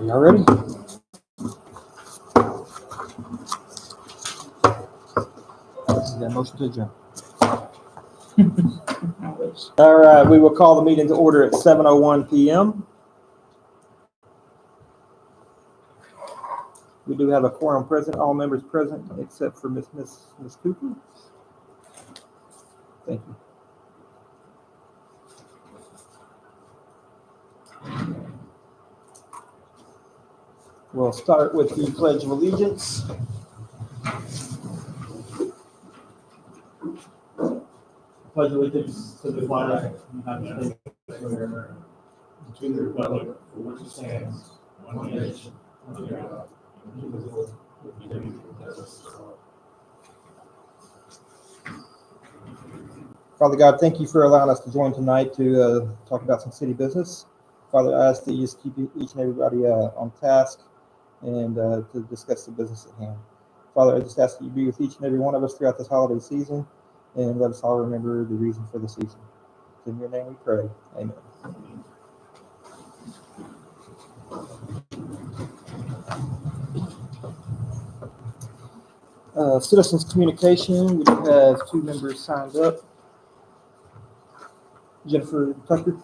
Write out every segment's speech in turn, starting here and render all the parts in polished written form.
Y'all ready? Is that motion to adjourn? All right, we will call the meeting to order at 7:01 p.m. We do have a quorum present, all members present except for Miss Cooper. Thank you. We'll start with the Pledge of Allegiance. Pledge allegiance to the flag of the United States of America, to the republic for which it stands, one nation, under God, indivisible, with liberty and justice for all. Father God, thank you for allowing us to join tonight to talk about some city business. Father, I ask that you just keep each and everybody on task and to discuss the business at hand. Father, I just ask that you be with each and every one of us throughout this holiday season and let us all remember the reason for the season. In your name we pray. Amen. Citizens communication, we do have 2 members signed up. Jennifer Tucker.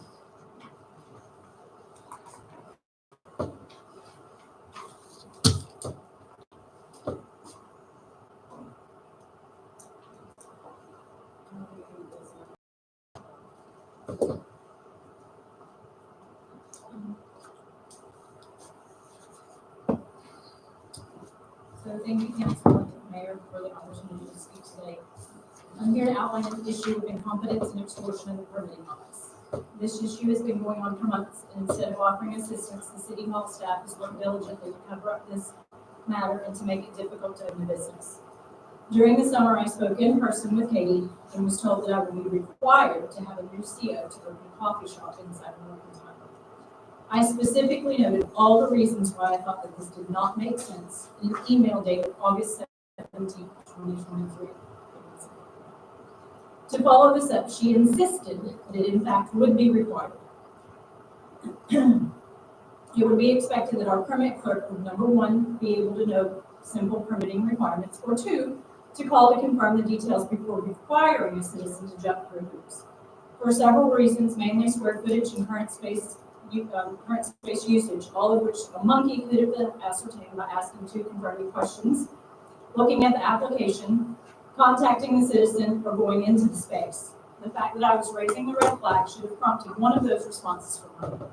So thank you, Council and Mayor, for the opportunity to speak today. I'm here to outline an issue of incompetence and extortion in the permitting office. This issue has been going on for months, and instead of offering assistance, the City Hall staff has worked diligently to cover up this matter and to make it difficult to open a business. During the summer, I spoke in person with Katie and was told that I would be required to have a new CO to open a coffee shop inside of working time. I specifically noted all the reasons why I thought that this did not make sense in an email dated August 17, 2023. To follow this up, she insisted that it in fact would be required. It would be expected that our permit clerk would, number 1, be able to know simple permitting requirements, or 2, to call to confirm the details before requiring a citizen to jump through hoops. For several reasons, mainly square footage and current space usage, all of which a monkey could have been ascertained by asking 2 confirming questions, looking at the application, contacting the citizen, or going into the space. The fact that I was raising the red flag should have prompted one of those responses from her.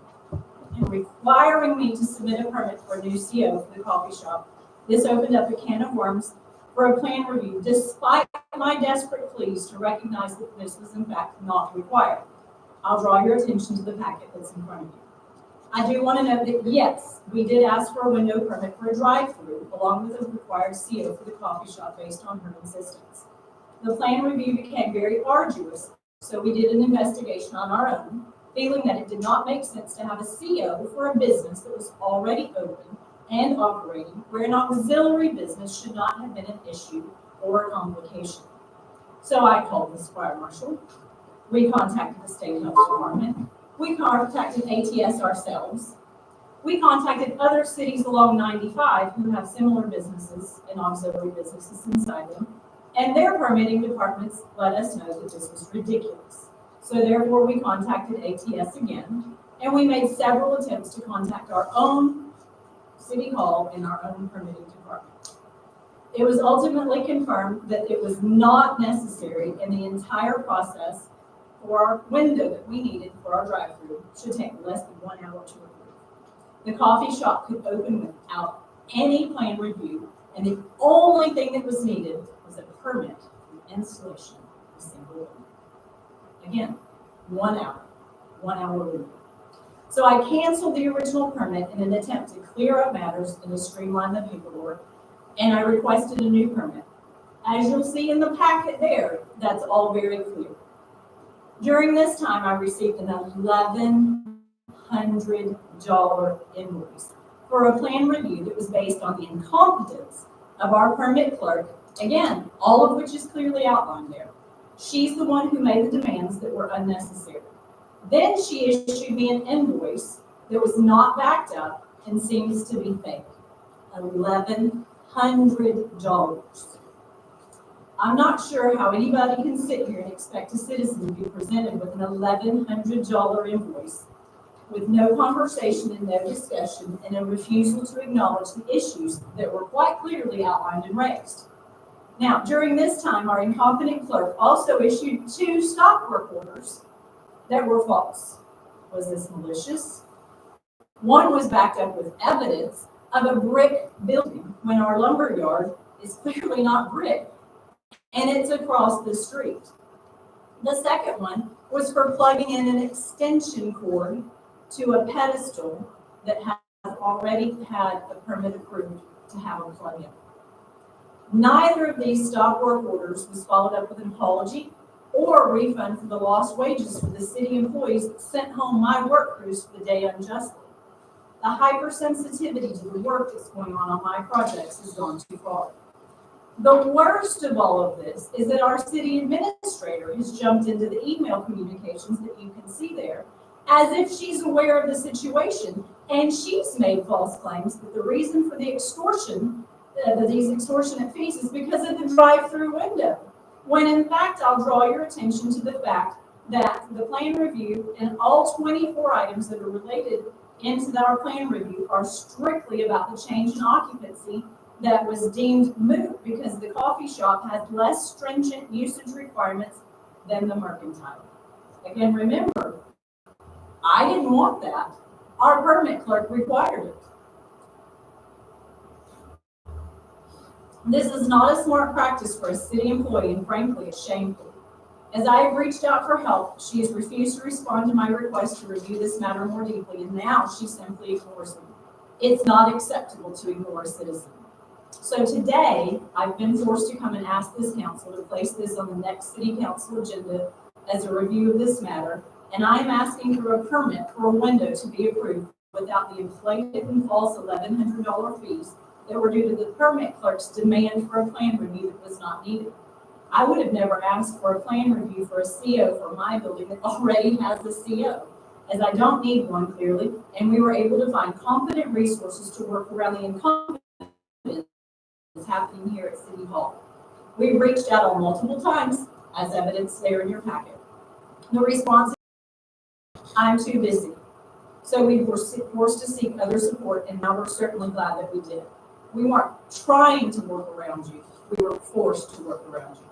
In requiring me to submit a permit for a new CO for the coffee shop, this opened up a can of worms for a plan review, despite my desperate pleas to recognize that this was in fact not required. I'll draw your attention to the packet that's in front of you. I do want to note that yes, we did ask for a window permit for a drive-through along with a required CO for the coffee shop based on her insistence. The plan review became very arduous, so we did an investigation on our own, feeling that it did not make sense to have a CO for a business that was already open and operating, where an auxiliary business should not have been an issue or a complication. So I called the fire marshal. We contacted the state health department. We contacted ATS ourselves. We contacted other cities along 95 who have similar businesses and auxiliary businesses inside them, and their permitting departments let us know that this was ridiculous. So therefore, we contacted ATS again, and we made several attempts to contact our own City Hall and our own permitting department. It was ultimately confirmed that it was not necessary, and the entire process for our window that we needed for our drive-through should take less than 1 hour to approve. The coffee shop could open without any plan review, and the only thing that was needed was a permit for the installation of a single window. Again, 1 hour, 1 hour window. So I canceled the original permit in an attempt to clear up matters and to streamline the paperwork, and I requested a new permit. As you'll see in the packet there, that's all very clear. During this time, I received an $1,100 invoice for a plan review that was based on the incompetence of our permit clerk, again, all of which is clearly outlined there. She's the one who made the demands that were unnecessary. Then she issued me an invoice that was not backed up and seems to be fake. $1,100. I'm not sure how anybody can sit here and expect a citizen to be presented with an $1,100 invoice with no conversation and no discussion and a refusal to acknowledge the issues that were quite clearly outlined and raised. Now, during this time, our incompetent clerk also issued 2 stop work orders that were false. Was this malicious? One was backed up with evidence of a brick building when our lumber yard is clearly not brick, and it's across the street. The second one was for plugging in an extension cord to a pedestal that has already had a permit approved to have a plug-in. Neither of these stop work orders was followed up with an apology or a refund for the lost wages for the city employees that sent home my work crews for the day unjustly. The hypersensitivity to the work that's going on my projects has gone too far. The worst of all of this is that our city administrator has jumped into the email communications that you can see there as if she's aware of the situation, and she's made false claims that the reason for the extortion, these extortionate fees is because of the drive-through window. When in fact, I'll draw your attention to the fact that the plan review and all 24 items that are related into our plan review are strictly about the change in occupancy that was deemed moot because the coffee shop had less stringent usage requirements than the mercantile. Again, remember, I didn't want that. Our permit clerk required it. This is not a smart practice for a city employee, and frankly, it's shameful. As I have reached out for help, she has refused to respond to my request to review this matter more deeply, and now she simply ignores me. It's not acceptable to ignore a citizen. So today, I've been forced to come and ask this council to place this on the next city council agenda as a review of this matter, and I'm asking for a permit for a window to be approved without the inflated and false $1,100 fees that were due to the permit clerk's demand for a plan review that was not needed. I would have never asked for a plan review for a CO for my building that already has a CO, as I don't need one clearly, and we were able to find competent resources to work around the incompetence that's happening here at City Hall. We reached out on multiple times, as evidenced there in your packet. The response is, I'm too busy. So we were forced to seek other support, and now we're certainly glad that we did. We weren't trying to work around you. We were forced to work around you.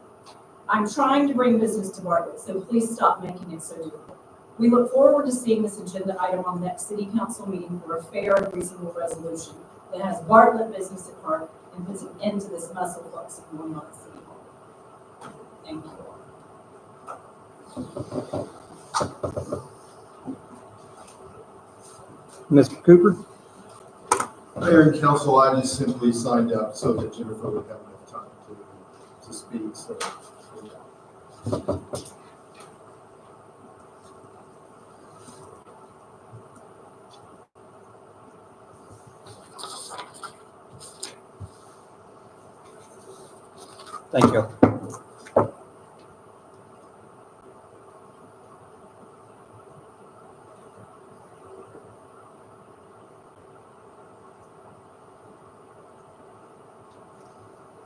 I'm trying to bring business to Bartlett, so please stop making it so difficult. We look forward to seeing this agenda item on the next city council meeting for a fair and reasonable resolution that has Bartlett business at heart and puts an end to this muscle flux going on at City Hall. Thank you. Mr. Cooper? Mayor and council, I just simply signed up so that Jennifer would have enough time to speak. So, Thank you.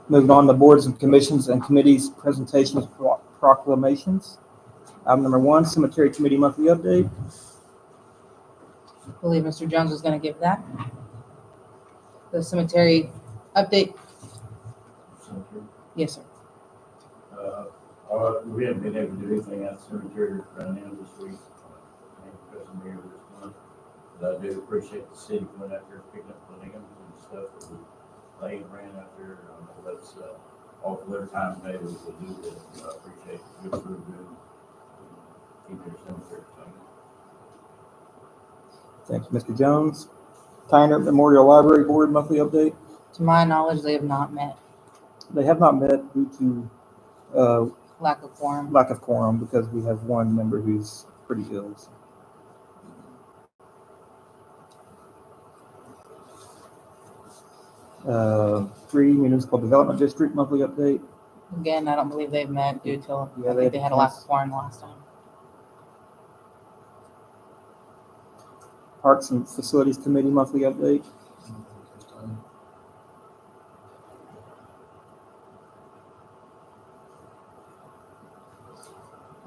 Moving on to boards and commissions and committees presentations, proclamations. Item number 1, Cemetery Committee monthly update. I believe Mr. Jones was going to give that. The cemetery update. Yes, sir. We haven't been able to do anything at the cemetery right now this week. Because I'm here this month. But I do appreciate the city going out there picking up the limbs and stuff that we laying around out there. That's all for their time today to do this. I appreciate it. Good for doing. Keep your cemetery clean. Thank you, Mr. Jones. Tyner Memorial Library Board monthly update. To my knowledge, they have not met. They have not met due to Lack of quorum. lack of quorum because we have one member who's pretty ill. So. 3, Municipal Development District monthly update. Again, I don't believe they've met due to, Yeah, I think they had a lack of quorum last time. Parks and Facilities Committee monthly update.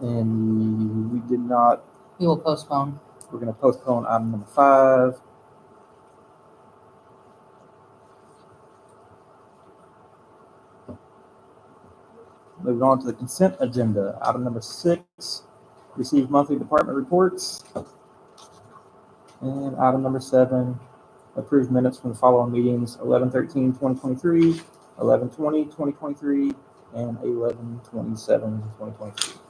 And we did not, We will postpone. we're gonna postpone item number 5. Moving on to the consent agenda, item number 6, receive monthly department reports. And item number 7, approve minutes from the following meetings, 11/13/2023, 11/20/2023, and 11/27/2023.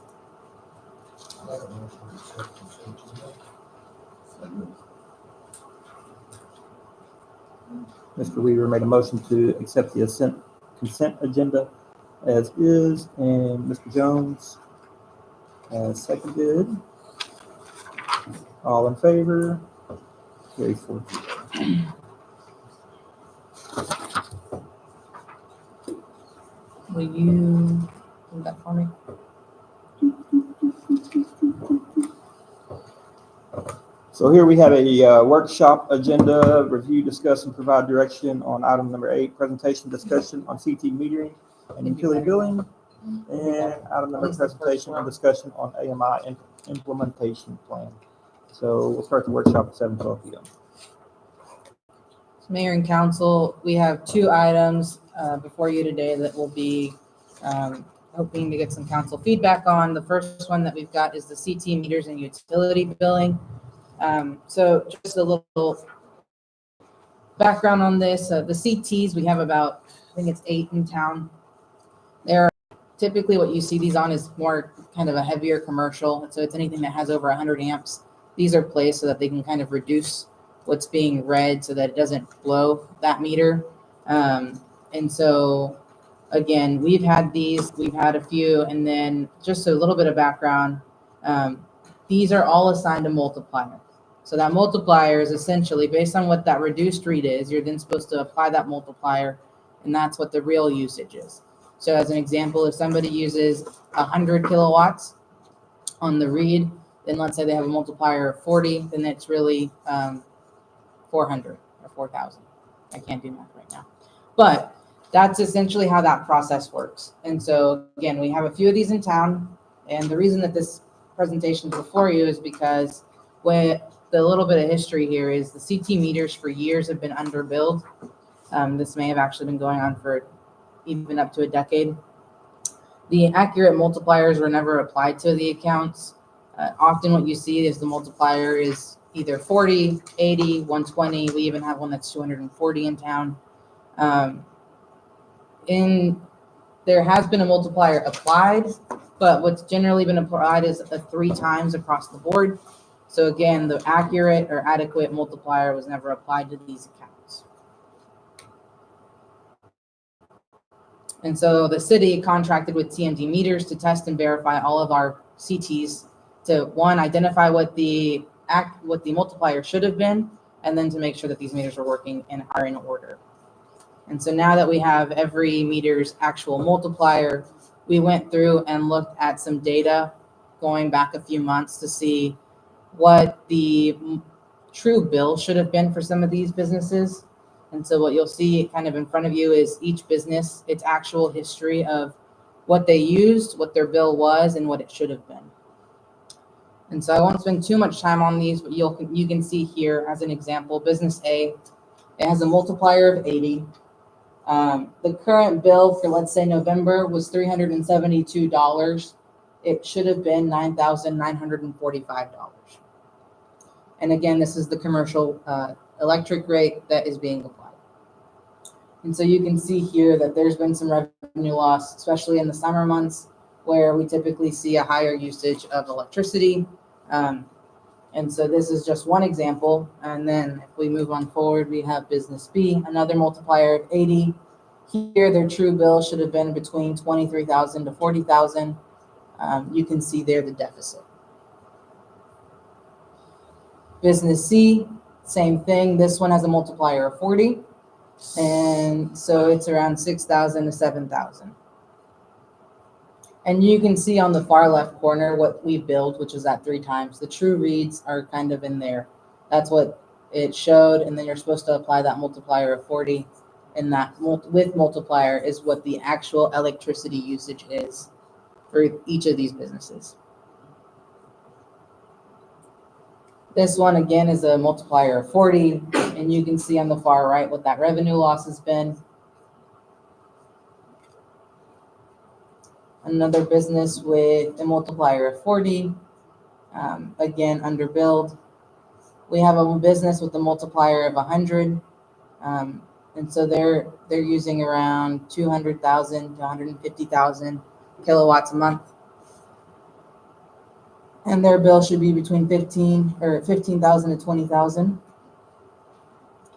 Mr. Weaver made a motion to accept the consent agenda as is, and Mr. Jones has seconded. All in favor? Carries 4-0. Will you do that for me? So here we have a workshop agenda, review, discuss, and provide direction on item number 8, presentation discussion on CT metering and utility billing. And item number presentation and discussion on AMI implementation plan. So we'll start the workshop at 7:12 p.m. Mayor and council, we have 2 items before you today that will be hoping to get some council feedback on. The first one that we've got is the CT meters and utility billing. So just a little background on this. The CTs, we have about, I think it's 8 in town. They're typically what you see these on is more kind of a heavier commercial. So it's anything that has over 100 amps. These are placed so that they can kind of reduce what's being read so that it doesn't blow that meter. And so again, we've had a few, and then just a little bit of background. These are all assigned a multiplier. So that multiplier is essentially based on what that reduced read is. You're then supposed to apply that multiplier, and that's what the real usage is. So as an example, if somebody uses 100 kilowatts on the read, then let's say they have a multiplier of 40, then it's really 400 or 4,000. I can't do math right now. But that's essentially how that process works. And so again, we have a few of these in town. And the reason that this presentation is before you is because when the little bit of history here is the CT meters for years have been underbilled. This may have actually been going on for even up to a decade. The accurate multipliers were never applied to the accounts. Often what you see is the multiplier is either 40, 80, 120. We even have one that's 240 in town. There has been a multiplier applied, but what's generally been applied is 3 times across the board. So again, the accurate or adequate multiplier was never applied to these accounts. And so the city contracted with TMD Meters to test and verify all of our CTs to, one, identify what the multiplier should have been, and then to make sure that these meters are working and are in order. And so now that we have every meter's actual multiplier, we went through and looked at some data going back a few months to see what the true bill should have been for some of these businesses. And so what you'll see kind of in front of you is each business, its actual history of what they used, what their bill was, and what it should have been. And so I won't spend too much time on these, but you can see here as an example, business A, it has a multiplier of 80. The current bill for, let's say, November was $372. It should have been $9,945. And again, this is the commercial electric rate that is being applied. And so you can see here that there's been some revenue loss, especially in the summer months, where we typically see a higher usage of electricity. And so this is just one example. And then if we move on forward, we have business B, another multiplier of 80. Here, their true bill should have been between 23,000 to 40,000. You can see there the deficit. Business C, same thing. This one has a multiplier of 40. And so it's around 6,000 to 7,000. And you can see on the far left corner what we billed, which is at 3 times. The true reads are kind of in there. That's what it showed, and then you're supposed to apply that multiplier of 40, and that with multiplier is what the actual electricity usage is for each of these businesses. This one again is a multiplier of 40, and you can see on the far right what that revenue loss has been. Another business with a multiplier of 40, again underbilled. We have a business with a multiplier of 100, and so they're using around 200,000 to 150,000 kilowatts a month, and their bill should be between 15,000 to 20,000.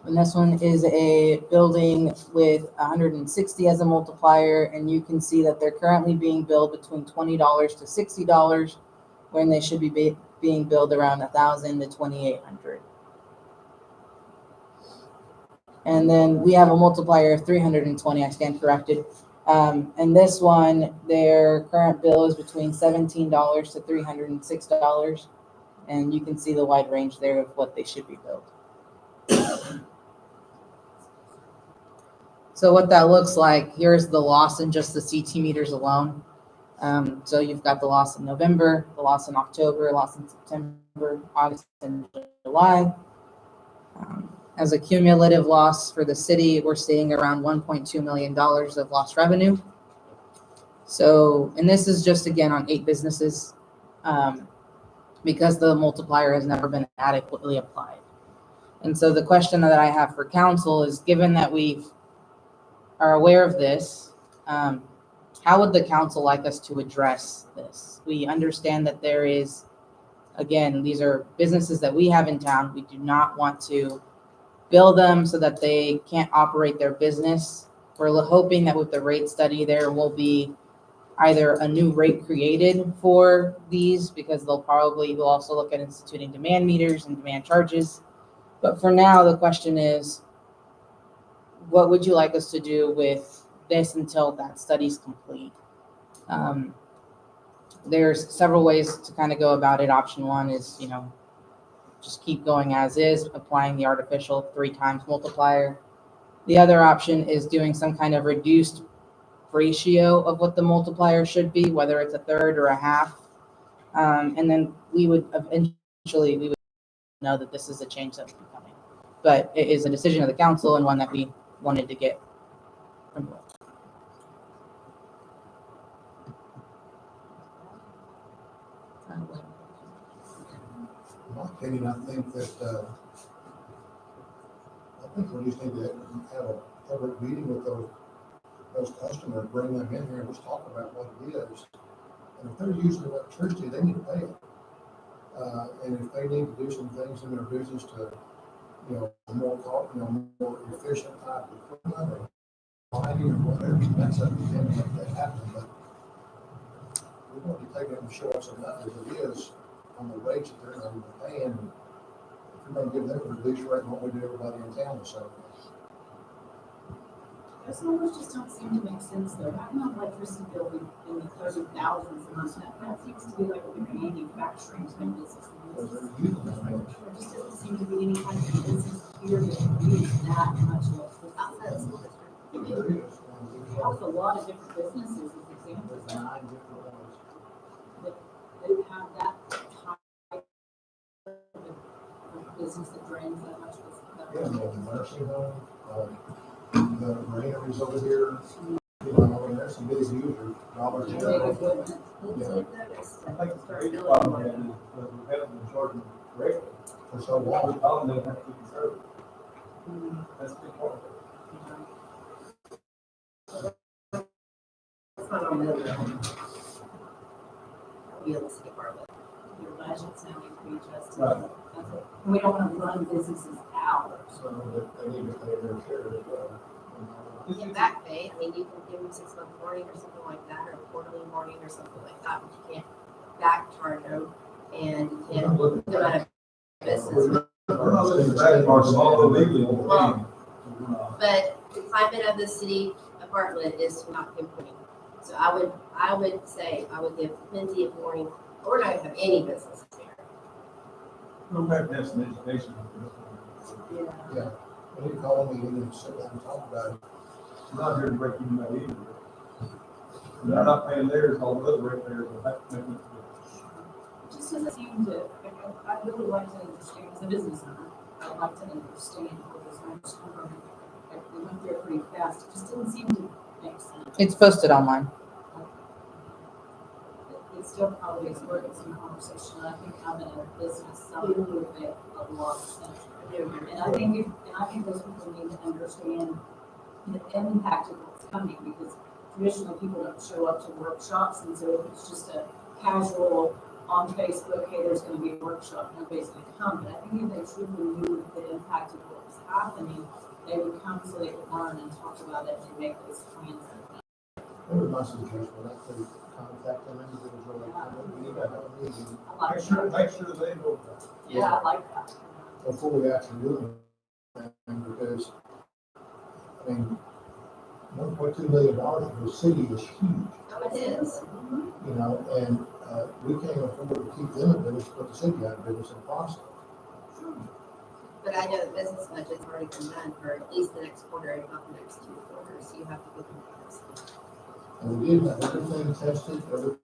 And this one is a building with 160 as a multiplier, and you can see that they're currently being billed between $20 to $60, when they should be being billed around 1,000 to 2,800. And then we have a multiplier of 320, I stand corrected. And this one, their current bill is between $17 to $306. And you can see the wide range there of what they should be billed. So what that looks like, here's the loss in just the CT meters alone. So you've got the loss in November, the loss in October, loss in September, August, and July. As a cumulative loss for the city, we're seeing around $1.2 million of lost revenue. So, and this is just again on 8 businesses, because the multiplier has never been adequately applied. And so the question that I have for council is, given that we are aware of this, how would the council like us to address this? We understand that there is, again, these are businesses that we have in town. We do not want to bill them so that they can't operate their business. We're hoping that with the rate study, there will be either a new rate created for these, because we'll also look at instituting demand meters and demand charges. But for now, the question is, what would you like us to do with this until that study's complete? There's several ways to kind of go about it. Option one is, just keep going as is, applying the artificial 3 times multiplier. The other option is doing some kind of reduced ratio of what the multiplier should be, whether it's 1/3 or 1/2. And then we would eventually know that this is a change that's coming. But it is a decision of the council, and one that we wanted to get from you. In my opinion, I think we just need to have a public meeting with those customers, bring them in here and let's talk about what it is. And if they're using electricity, they need to pay it. And if they need to do some things in their business to, more efficient type of equipment or lighting or whatever, that's up to them to make that happen. But we're going to be taking them to show us enough as it is on the rates that they're not even paying. And if we're going to give them a reduced rate, what we do everybody in town is so. Those numbers just don't seem to make sense though. How can an electricity bill be in the 30,000s a month? That seems to be like a manufacturing type business. There just doesn't seem to be any kind of business here that use that much electricity. Outside of school district. That's a lot of different businesses as examples. They have that type of business that drains that much business. The nursing home, the granaries over here, and there's some big users, dollars. Big equipment. I think the biggest problem is that we haven't been charging correctly. For so long. All of them have to be conservative. That's a big part of it. It's not on the realistic part of it. Your budget's now being readjusted. Right. That's it. And we don't want to run businesses out. So they need to pay their share as well. You can back pay, I mean, you can give them 6-month warning or something like that, or a quarterly warning or something like that, but you can't back charge them, and you can't put them out of business. We're not looking at that part of all the legal. But the climate of the city apartment is not pinpointing. So I would say, I would give plenty of warning, we're not gonna have any business here. We'll have to have some education. Yeah, when you call me, we can sit down and talk about it. I'm not here to break anybody either. They're not paying theirs, all the other ratepayers will have to make it. It just doesn't seem to, like, I really like to understand, as a business owner, I'd like to understand where this money's coming from. Like, we went there pretty fast, it just didn't seem to make sense. It's posted online. It still probably is worth some conversation, I think having a business selling would make a lot of sense. And I think those people need to understand the impact of what's coming, because traditionally people don't show up to workshops, and so if it's just a casual on Facebook, hey, there's gonna be a workshop, nobody's gonna come, but I think if they truly knew the impact of what was happening, they would come so they could learn and talk about it and make those plans. That was my suggestion, I could contact them individually, we need to have a meeting I Make like sure they know that. Yeah, I like that. before we actually do anything, because, I mean, $1.2 million for the city is huge, Oh, it is. you know, and, we can't afford to keep them in business, put the city out of business in the process. But I know the business budget's already been done for at least the next quarter, if not the next 2 quarters, so you have to give them notice. And we did have everything tested, everything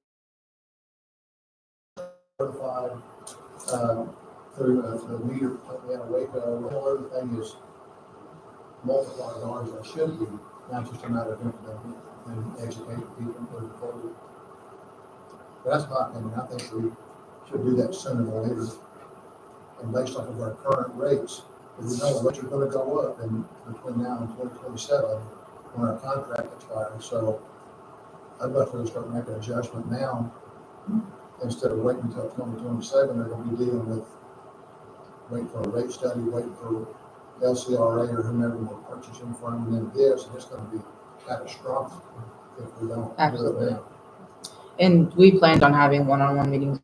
certified, through the meter company out of Waco, everything is multiplied ours that should be, not just a matter of implementing and educating people moving forward. But that's my opinion, I think we should do that sooner than later. And based off of our current rates, if we know rates are gonna go up in between now and 2027, when our contract expires, so I'd like to start making an adjustment now, instead of waiting until 2027, they're gonna be dealing with, waiting for a rate study, waiting for LCRA or whomever we're purchasing from, and then this, and it's gonna be catastrophic if we don't do it Absolutely. now. And we planned on having one-on-one meetings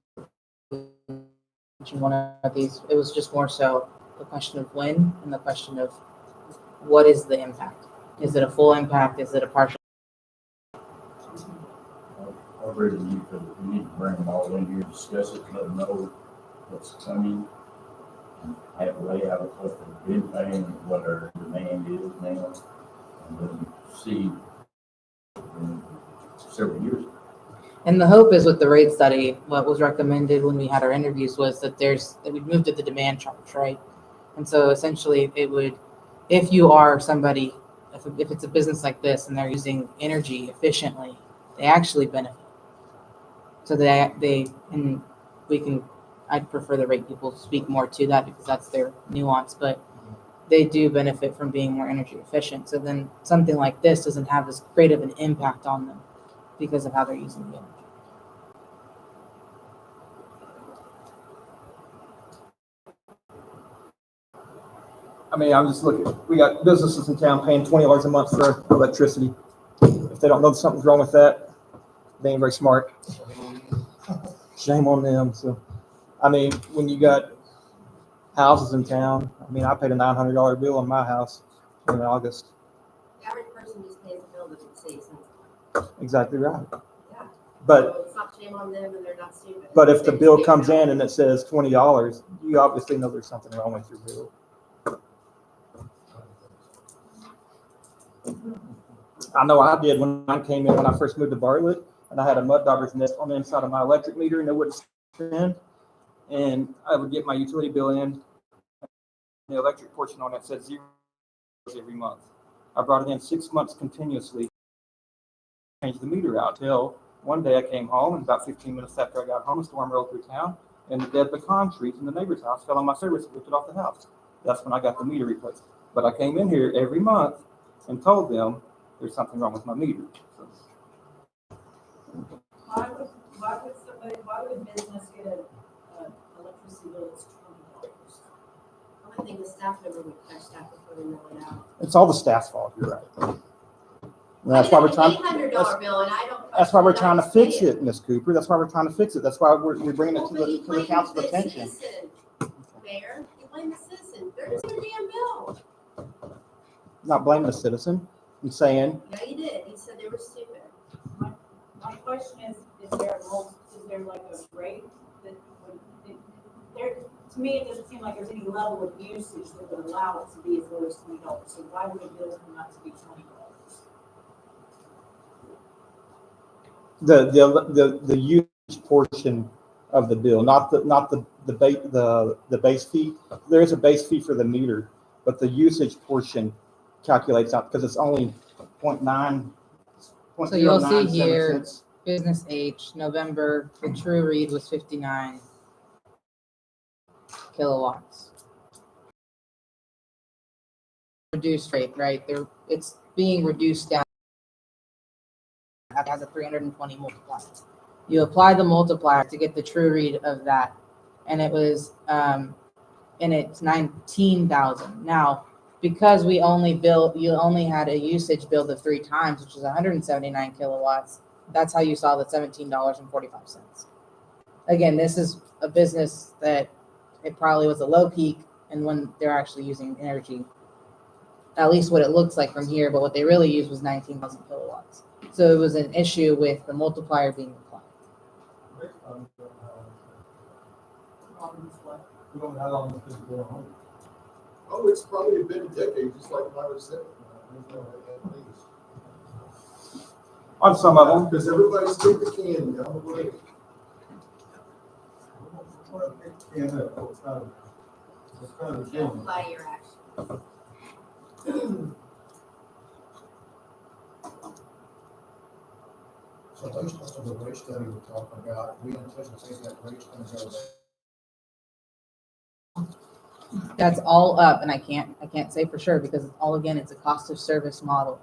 in one of these. It was just more so the question of when and the question of what is the impact? Is it a full impact? Is it a partial? I agree with you, because we need to bring them all in here, discuss it, let them know what's coming. And have a layout of what they've been paying, and what our demand is now, and then see in several years. And the hope is with the rate study, what was recommended when we had our interviews was that we moved to the demand charge, right? And so essentially it would, if you are somebody, if it's a business like this and they're using energy efficiently, they actually benefit. So and we can, I'd prefer the rate people speak more to that because that's their nuance, but they do benefit from being more energy efficient. So then something like this doesn't have as great of an impact on them because of how they're using the energy. I mean, I'm just looking, we got businesses in town paying $20 a month for electricity. If they don't know something's wrong with that, they ain't very smart. Shame on them. So, I mean, when you got houses in town, I mean, I paid a $900 bill on my house in August. The average person just pays a bill that the city sends. Exactly right. Yeah. But So it's not shame on them, and they're not stupid. But if the They bill just comes pay it in and it says $20, you obviously know there's something wrong with your bill. I know I did when I came in, when I first moved to Bartlett, and I had a mud dauber's nest on the inside of my electric meter and it wouldn't spin. And I would get my utility bill in, the electric portion on it said $0 every month. I brought it in 6 months continuously, changed the meter out till one day I came home, and about 15 minutes after I got home, a storm rolled through town, and the dead pecan trees in the neighbor's house fell on my service and ripped it off the house. That's when I got the meter replaced. But I came in here every month and told them there's something wrong with my meter. So, Why would business get a electricity bill that's $20? I would think the staff member would catch that before they mail it out. it's all the staff's fault. You're right. And that's why we're trying. $800 bill, and I don't. That's why we're trying to fix pay it, Miss Cooper. That's why we're trying to fix it. That's why we're bringing it to the council's attention. Mayor, you blame the citizen. They're just their damn bill. Not blaming the citizen. I'm saying Yeah, you did. You said they were stupid. My question is there like a rate that would, to me, it doesn't seem like there's any level of usage that would allow it to be as low as $20. So why would a bill come out to be $20? The usage portion of the bill, not the base fee. There is a base fee for the meter, but the usage portion calculates out because it's only 0.9. So you'll see 0.097 here, cents. Business H, November, the true read was 59 kilowatts. Reduced rate, right? It's being reduced down. It has a 320 multiplier. You apply the multiplier to get the true read of that, and it was, and it's 19,000. Now, because you only had a usage billed of 3 times, which is 179 kilowatts. That's how you saw the $17.45. Again, this is a business that it probably was a low peak, and when they're actually using energy, at least what it looks like from here, but what they really used was 19,000 kilowatts. So it was an issue with the multiplier being applied. We don't know how long this is going on. Oh, it's probably been a decade, just like Myra said. On some of them. Because everybody's still the can down the way. Yeah, no, it's kind of a Don't shame. apply your action. So based on the rate study we're talking about, we anticipate that rate's gonna go down. That's all up, and I can't say for sure because it's a cost of service model.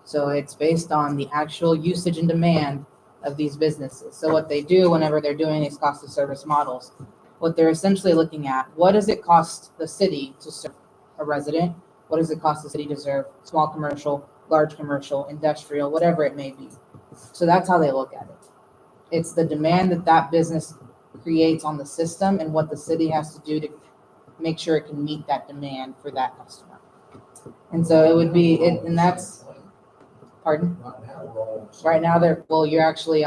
So it's based on the actual usage and demand of these businesses. So what they do whenever they're doing these cost of service models, what they're essentially looking at, what does it cost the city to serve a resident? What does it cost the city to serve small commercial, large commercial, industrial, whatever it may be? So that's how they look at it. It's the demand that business creates on the system and what the city has to do to make sure it can meet that demand for that customer. And so it would be, and that's, pardon? Right now, we're all. Right now, you're actually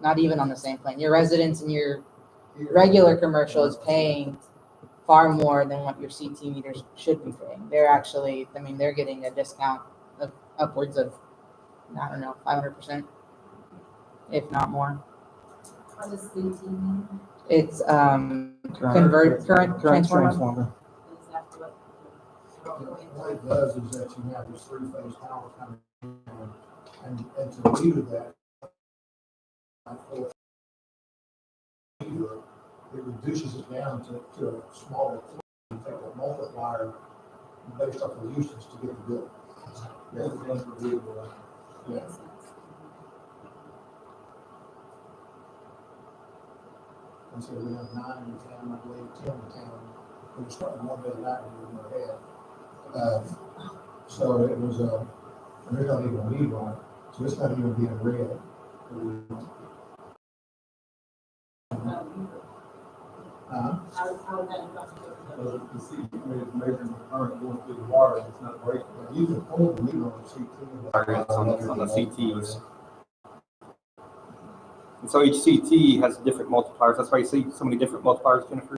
not even on the same plane. Your residents and your regular commercial is paying far more than what your CT meters should be paying. They're actually, they're getting a discount of upwards of, 500%, if not more. What is CT mean? It's current transformer. Is that what? What it does is that you have this three-phase power coming in, and to meter that, it reduces it down to a smaller, you take a multiplier based off the usage to get the bill. Yeah. And so we have 9 in town, I believe, 10 in town. We were starting one bit that we were ahead. So it was, and there's not even a lead on it, so it's not even being read. How would that affect you? So the CT is measuring the current going through the wire, it's not breaking. You can pull the lead on the CT. On the CTs. And so each CT has different multipliers. That's why you see so many different multipliers, Jennifer.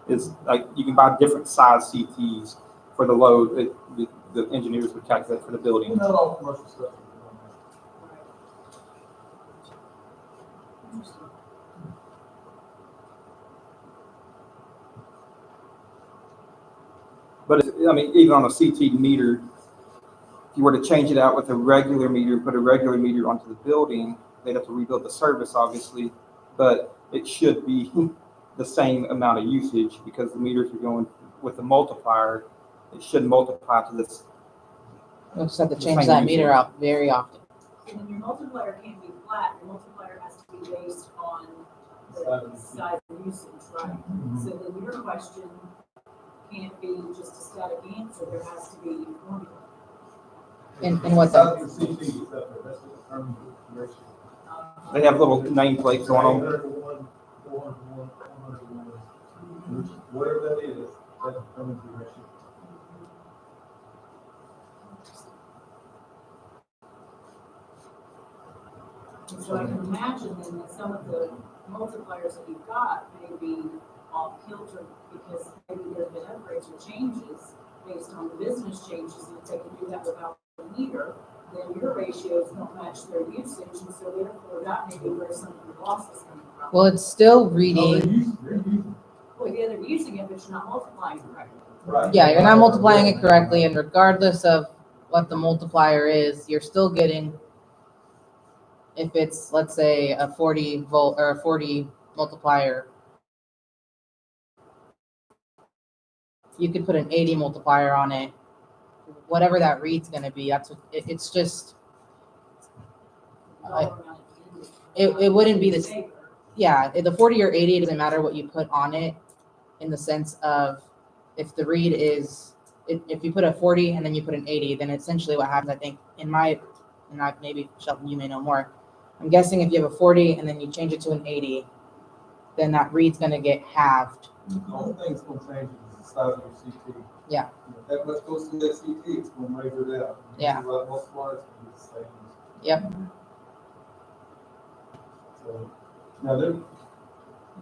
Is like you can buy different size CTs for the load that the engineers would calculate for the building. Not all commercial stuff is doing that. But even on a CT meter, if you were to change it out with a regular meter, put a regular meter onto the building, they'd have to rebuild the service, obviously, but it should be the same amount of usage because the meters are going with the multiplier. It should multiply to this. We'll just have to change that meter out very often. And then your multiplier can't be flat, your multiplier has to be based on the size of usage, right? So then your question can't be just a static answer, there has to be a formula. And what How that, do you see these up there? That's what determines the ratio. They have little nameplates on them. 101, 401, 101, whatever that is, that determines the ratio. And so I can imagine then that some of the multipliers that you've got may be off kilter because maybe there have been upgrades or changes based on the business changes, and if they can do that without a meter, then your ratios don't match their usage, and so therefore that may be where some of the loss is coming from. Well, it's still No, reading. they're using, Well, yeah, they're using it, but you're not multiplying correctly. right. Yeah, you're not multiplying it correctly, and regardless of what the multiplier is, you're still getting, if it's, let's say, a 40 volt or a 40 multiplier, you could put an 80 multiplier on it. Whatever that read's gonna be, that's what, it's just, Dollar amount at the end. it wouldn't be the Saver. yeah, the 40 or 80, it doesn't matter what you put on it in the sense of if the read is, if you put a 40 and then you put an 80, then essentially what happens, I think, and maybe Shelton, you may know more. I'm guessing if you have a 40 and then you change it to an 80, then that read's gonna get halved. The only thing that's gonna change is the size of your CT. Yeah. If that much goes to that CT, it's gonna measure it out. Yeah. Most parts, it's the same. Yep. So, now there,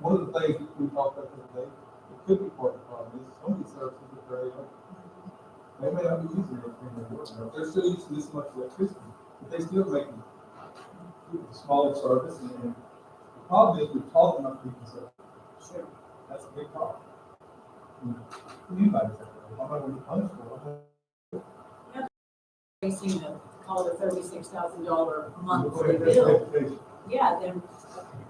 one of the things we talked about the other day, it could be part of the problem is some of these services are very old. They may not be using everything they're working on. They're still using this much electricity, but they still making a smaller service and the problem is we've taught them not to be conservative. Sure. That's a big problem. Anybody's out there, I'm not gonna be punished for it. Facing a, call it a $36,000 monthly bill. Yeah, then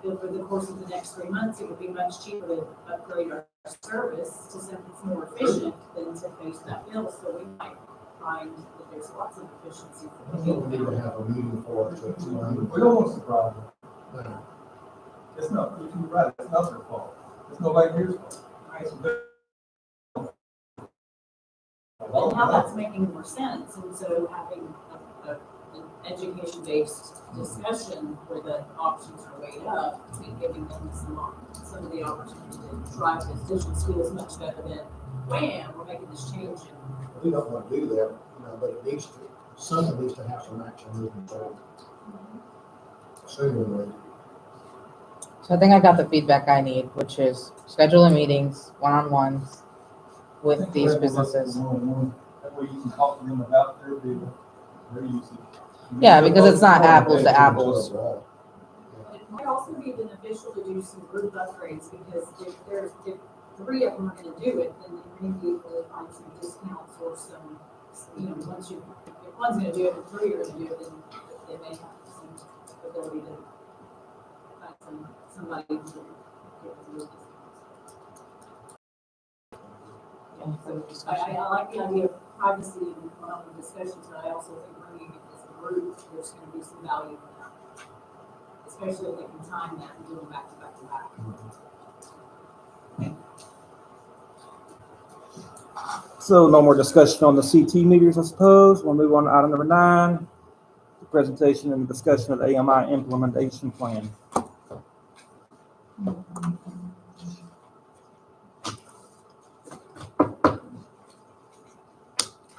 over the course of the next 3 months, it would be much cheaper to upgrade our service to something that's more efficient than to face that bill. So we might find that there's lots of efficiencies. I think we need to have a meeting for it to explain. We don't want to surprise them. No. It's not, you're right, it's not their fault. It's nobody here's fault. It's their- Well, now that's making more sense, and so having an education-based discussion where the options are weighed up, and giving them some of the opportunity to drive decisions feels much better than, wham, we're making this change. We don't want to do that, you know, but it needs to, something needs to have some action moving forward. Sooner than later. So I think I got the feedback I need, which is scheduling meetings, one-on-ones I with think these we're able to work businesses. one-on-one. That way you can talk to them about their bill, their usage. Yeah, because it's not apples to apples. It might also be beneficial to do some group upgrades, because if 3 of them are gonna do it, then they may be able to find some discounts or some, if one's gonna do it and 3 are gonna do it, then they may have some ability to find somebody to give them those discounts. So I like the idea of privacy and one-on-one discussions, but I also think bringing it as a group, there's gonna be some value in that. Especially if they can time that and do them back to back to back. So no more discussion on the CT meters, I suppose. We'll move on to item number 9, the presentation and discussion of the AMI implementation plan.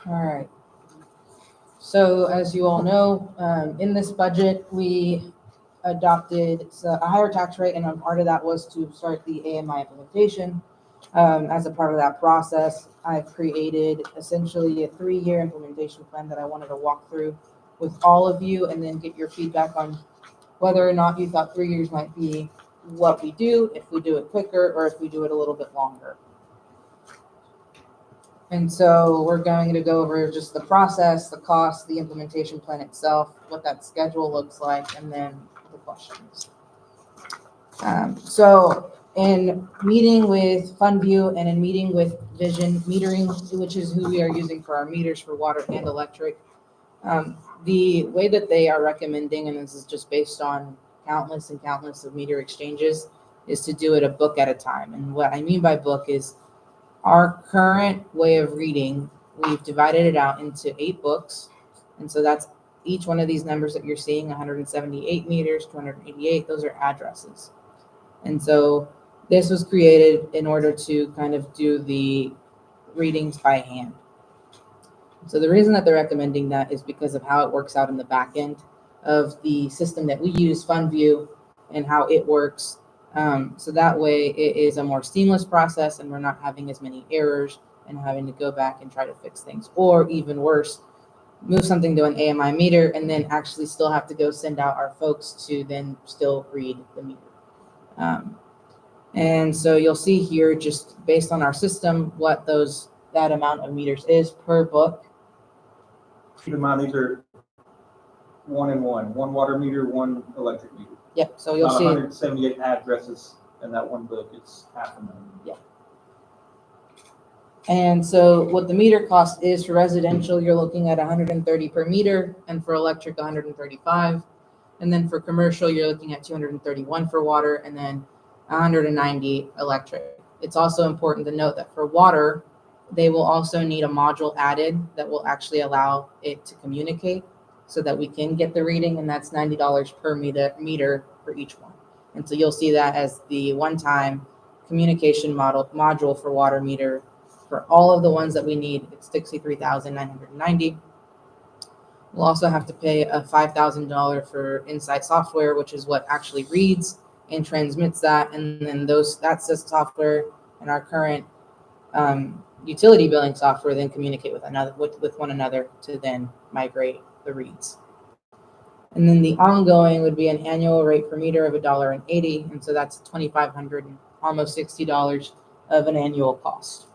All right. So as you all know, in this budget, we adopted a higher tax rate, and a part of that was to start the AMI implementation. As a part of that process, I've created essentially a 3-year implementation plan that I wanted to walk through with all of you and then get your feedback on whether or not you thought 3 years might be what we do, if we do it quicker, or if we do it a little bit longer. And so we're going to go over just the process, the cost, the implementation plan itself, what that schedule looks like, and then the questions. So in meeting with FundView and in meeting with Vision Metering, which is who we are using for our meters for water and electric, the way that they are recommending, and this is just based on countless and countless of meter exchanges, is to do it a book at a time. And what I mean by book is our current way of reading, we've divided it out into 8 books. And so that's each one of these numbers that you're seeing, 178 meters, 288, those are addresses. And so this was created in order to kind of do the readings by hand. So the reason that they're recommending that is because of how it works out in the back end of the system that we use, FundView, and how it works. So that way it is a more seamless process and we're not having as many errors and having to go back and try to fix things. Or even worse, move something to an AMI meter and then actually still have to go send out our folks to then still read the meter. And so you'll see here, just based on our system, what that amount of meters is per book. Keep in mind, these are 1 and 1, one water meter, one electric meter. Yep, so you'll Not see. 178 addresses in that one book, it's half a million. And so what the meter cost is for residential, you're looking at 130 per meter, and for electric, 135. And then for commercial, you're looking at 231 for water, and then 190 electric. It's also important to note that for water, they will also need a module added that will actually allow it to communicate so that we can get the reading, and that's $90 per meter for each one. And so you'll see that as the one-time communication module for water meter. For all of the ones that we need, it's $63,990. We'll also have to pay a $5,000 for Insight software, which is what actually reads and transmits that, and then that software and our current utility billing software then communicate with one another to then migrate the reads. And then the ongoing would be an annual rate per meter of $1.80, and so that's $2,500 and almost $60 of an annual cost.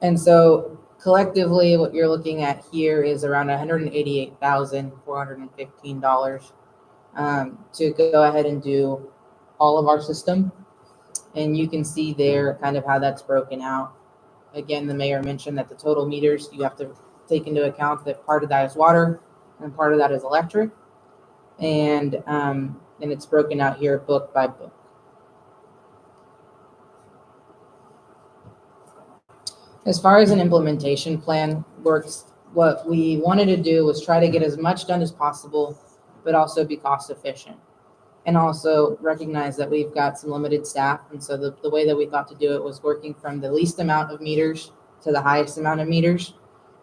And so collectively, what you're looking at here is around $188,415 to go ahead and do all of our system. And you can see there kind of how that's broken out. Again, the mayor mentioned that the total meters, you have to take into account that part of that is water and part of that is electric. And it's broken out here book by book. As far as an implementation plan works, what we wanted to do was try to get as much done as possible, but also be cost efficient. And also recognize that we've got some limited staff. And so the way that we thought to do it was working from the least amount of meters to the highest amount of meters.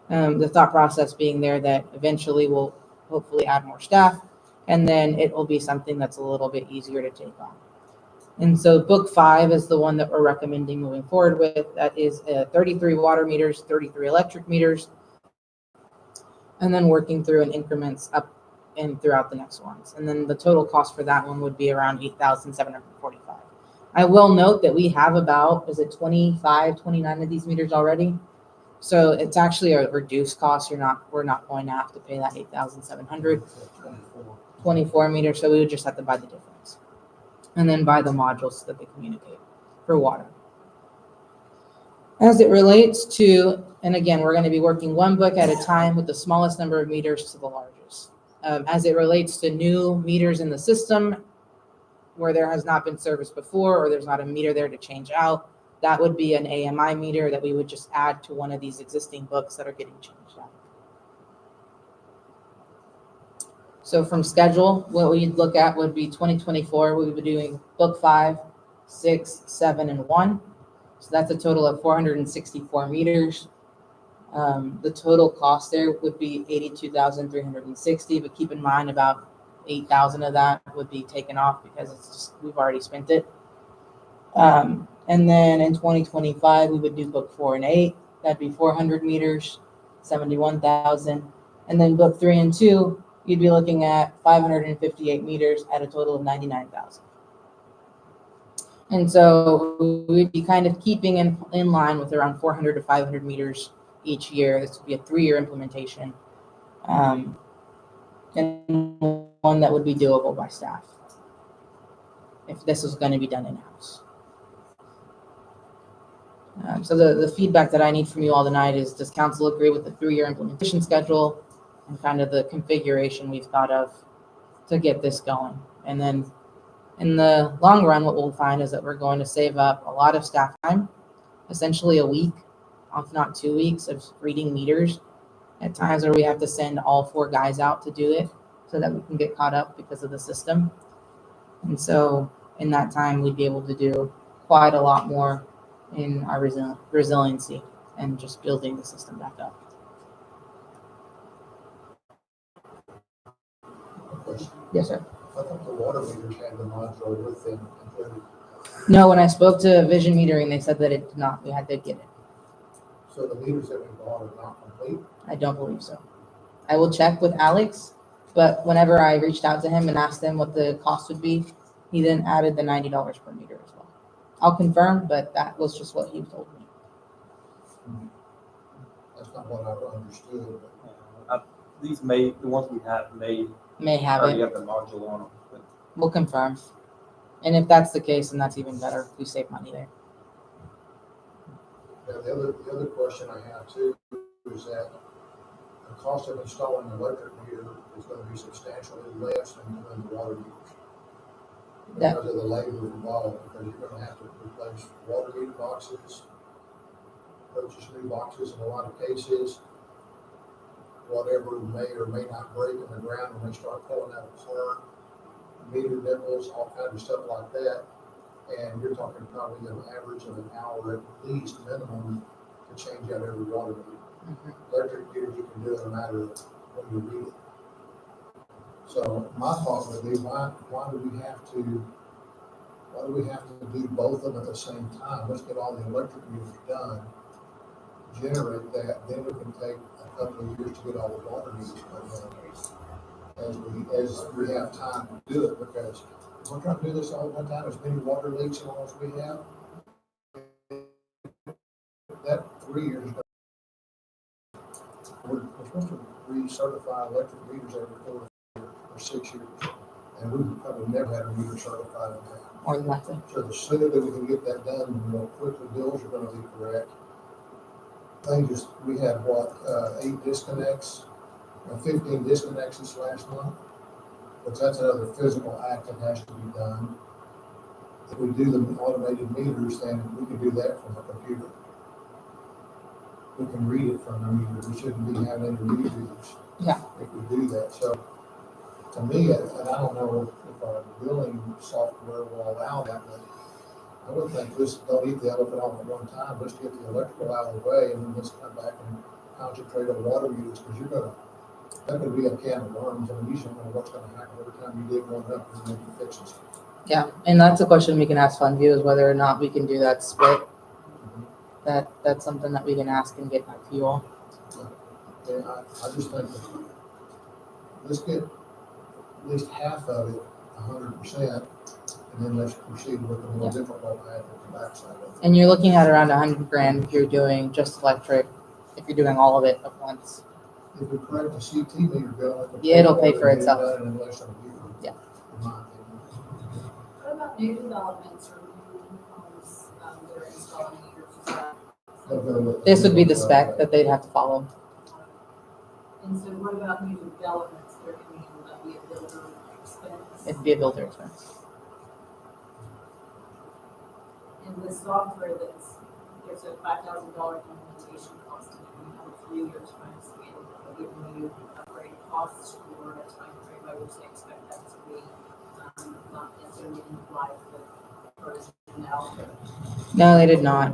The thought process being there that eventually we'll hopefully add more staff, and then it will be something that's a little bit easier to take on. And so book 5 is the one that we're recommending moving forward with. That is 33 water meters, 33 electric meters, and then working through in increments up and throughout the next ones. And then the total cost for that one would be around $8,745. I will note that we have about, 29 of these meters already? So it's actually a reduced cost. We're not going to have to pay that $8,700. 24 meters, so we would just have to buy the difference. And then buy the modules so that they communicate for water. As it relates to, and again, we're going to be working one book at a time with the smallest number of meters to the largest. As it relates to new meters in the system where there has not been service before or there's not a meter there to change out, that would be an AMI meter that we would just add to one of these existing books that are getting changed out. So from schedule, what we'd look at would be 2024. We would be doing book 5, 6, 7, and 1. So that's a total of 464 meters. The total cost there would be $82,360, but keep in mind about 8,000 of that would be taken off because we've already spent it. And then in 2025, we would do book 4 and 8. That'd be 400 meters, 71,000. And then book 3 and 2, you'd be looking at 558 meters at a total of 99,000. And so we'd be kind of keeping in line with around 400 to 500 meters each year. This would be a 3-year implementation, and one that would be doable by staff if this was going to be done in-house. So the feedback that I need from you all tonight is, does council agree with the 3-year implementation schedule and kind of the configuration we've thought of to get this going? And then in the long run, what we'll find is that we're going to save up a lot of staff time, essentially a week, if not 2 weeks, of reading meters at times where we have to send all 4 guys out to do it so that we can get caught up because of the system. And so in that time, we'd be able to do quite a lot more in our resiliency and just building the system back up. Yes, sir. I thought the water meters had the modular with them included. No, when I spoke to Vision Metering, they said that it did not, we had to get it. So the meters that we bought are not complete. I don't believe so. I will check with Alex, but whenever I reached out to him and asked him what the cost would be, he then added the $90 per meter as well. I'll confirm, but that was just what he told me. That's not what I understood, but These may, the ones we have may May have already it. have the module on them, but We'll confirm. And if that's the case, then that's even better. We save money there. yeah, the other question I have too is that the cost of installing an electric meter is gonna be substantially less than doing the water meters. That- Because of the labor involved, because you're gonna have to replace water meter boxes, purchase new boxes in a lot of cases. Whatever may or may not break in the ground when they start pulling out apart, meter nipples, all kinds of stuff like that. And you're talking probably an average of an hour at least minimum to change out every water meter. Mhm. Electric meter, you can do it in a matter of when you read it. So my thought would be, why do we have to do both of them at the same time? Let's get all the electric meters done, generate that, then we can take a couple of years to get all the water meters done. As we have time to do it, because if we're trying to do this all at one time, as many water leaks and all as we have, that 3 years. We're supposed to recertify electric meters every 4 or 6 years, and we've probably never had a meter certified in that. More than likely. So the sooner that we can get that done, the more quickly bills are gonna be correct. Things, we had 8 disconnects, 15 disconnects this last month, but that's another physical act that has to be done. If we do the automated meters, then we can do that from a computer. We can read it from the meter, we shouldn't be having any meter readers. Yeah. If we do that, so to me, and I don't know if our billing software will allow that, but I would think let's don't eat the elephant all at one time, let's get the electrical out of the way, and then let's come back and concentrate on water meters, because that could be a can of worms, and you don't know what's gonna happen every time you dig one up, and then you fix it. Yeah, and that's a question we can ask FundView is whether or not we can do that split. That's something that we can ask and get back to you all. And I just think that let's get at least half of it 100%, and then let's proceed with the more Yeah. difficult path at the backside of it. And you're looking at around $100,000 if you're doing just electric, if you're doing all of it at once. If we correct the CT meter bill, it could Yeah, it'll pay it for and get it itself. done in less than a year. Yeah. In my opinion. What about new developments or new homes that are installing meters? Is that- They'll go with- This would be the spec that they'd have to follow. And so what about new developments that are going to be a builder expense? It'd be a builder expense. And the software there's a $5,000 implementation cost, and you have a 3-year time span, giving you upgrade costs for a time frame by which they expect that to be, not necessarily in life, but version now. No, they did not.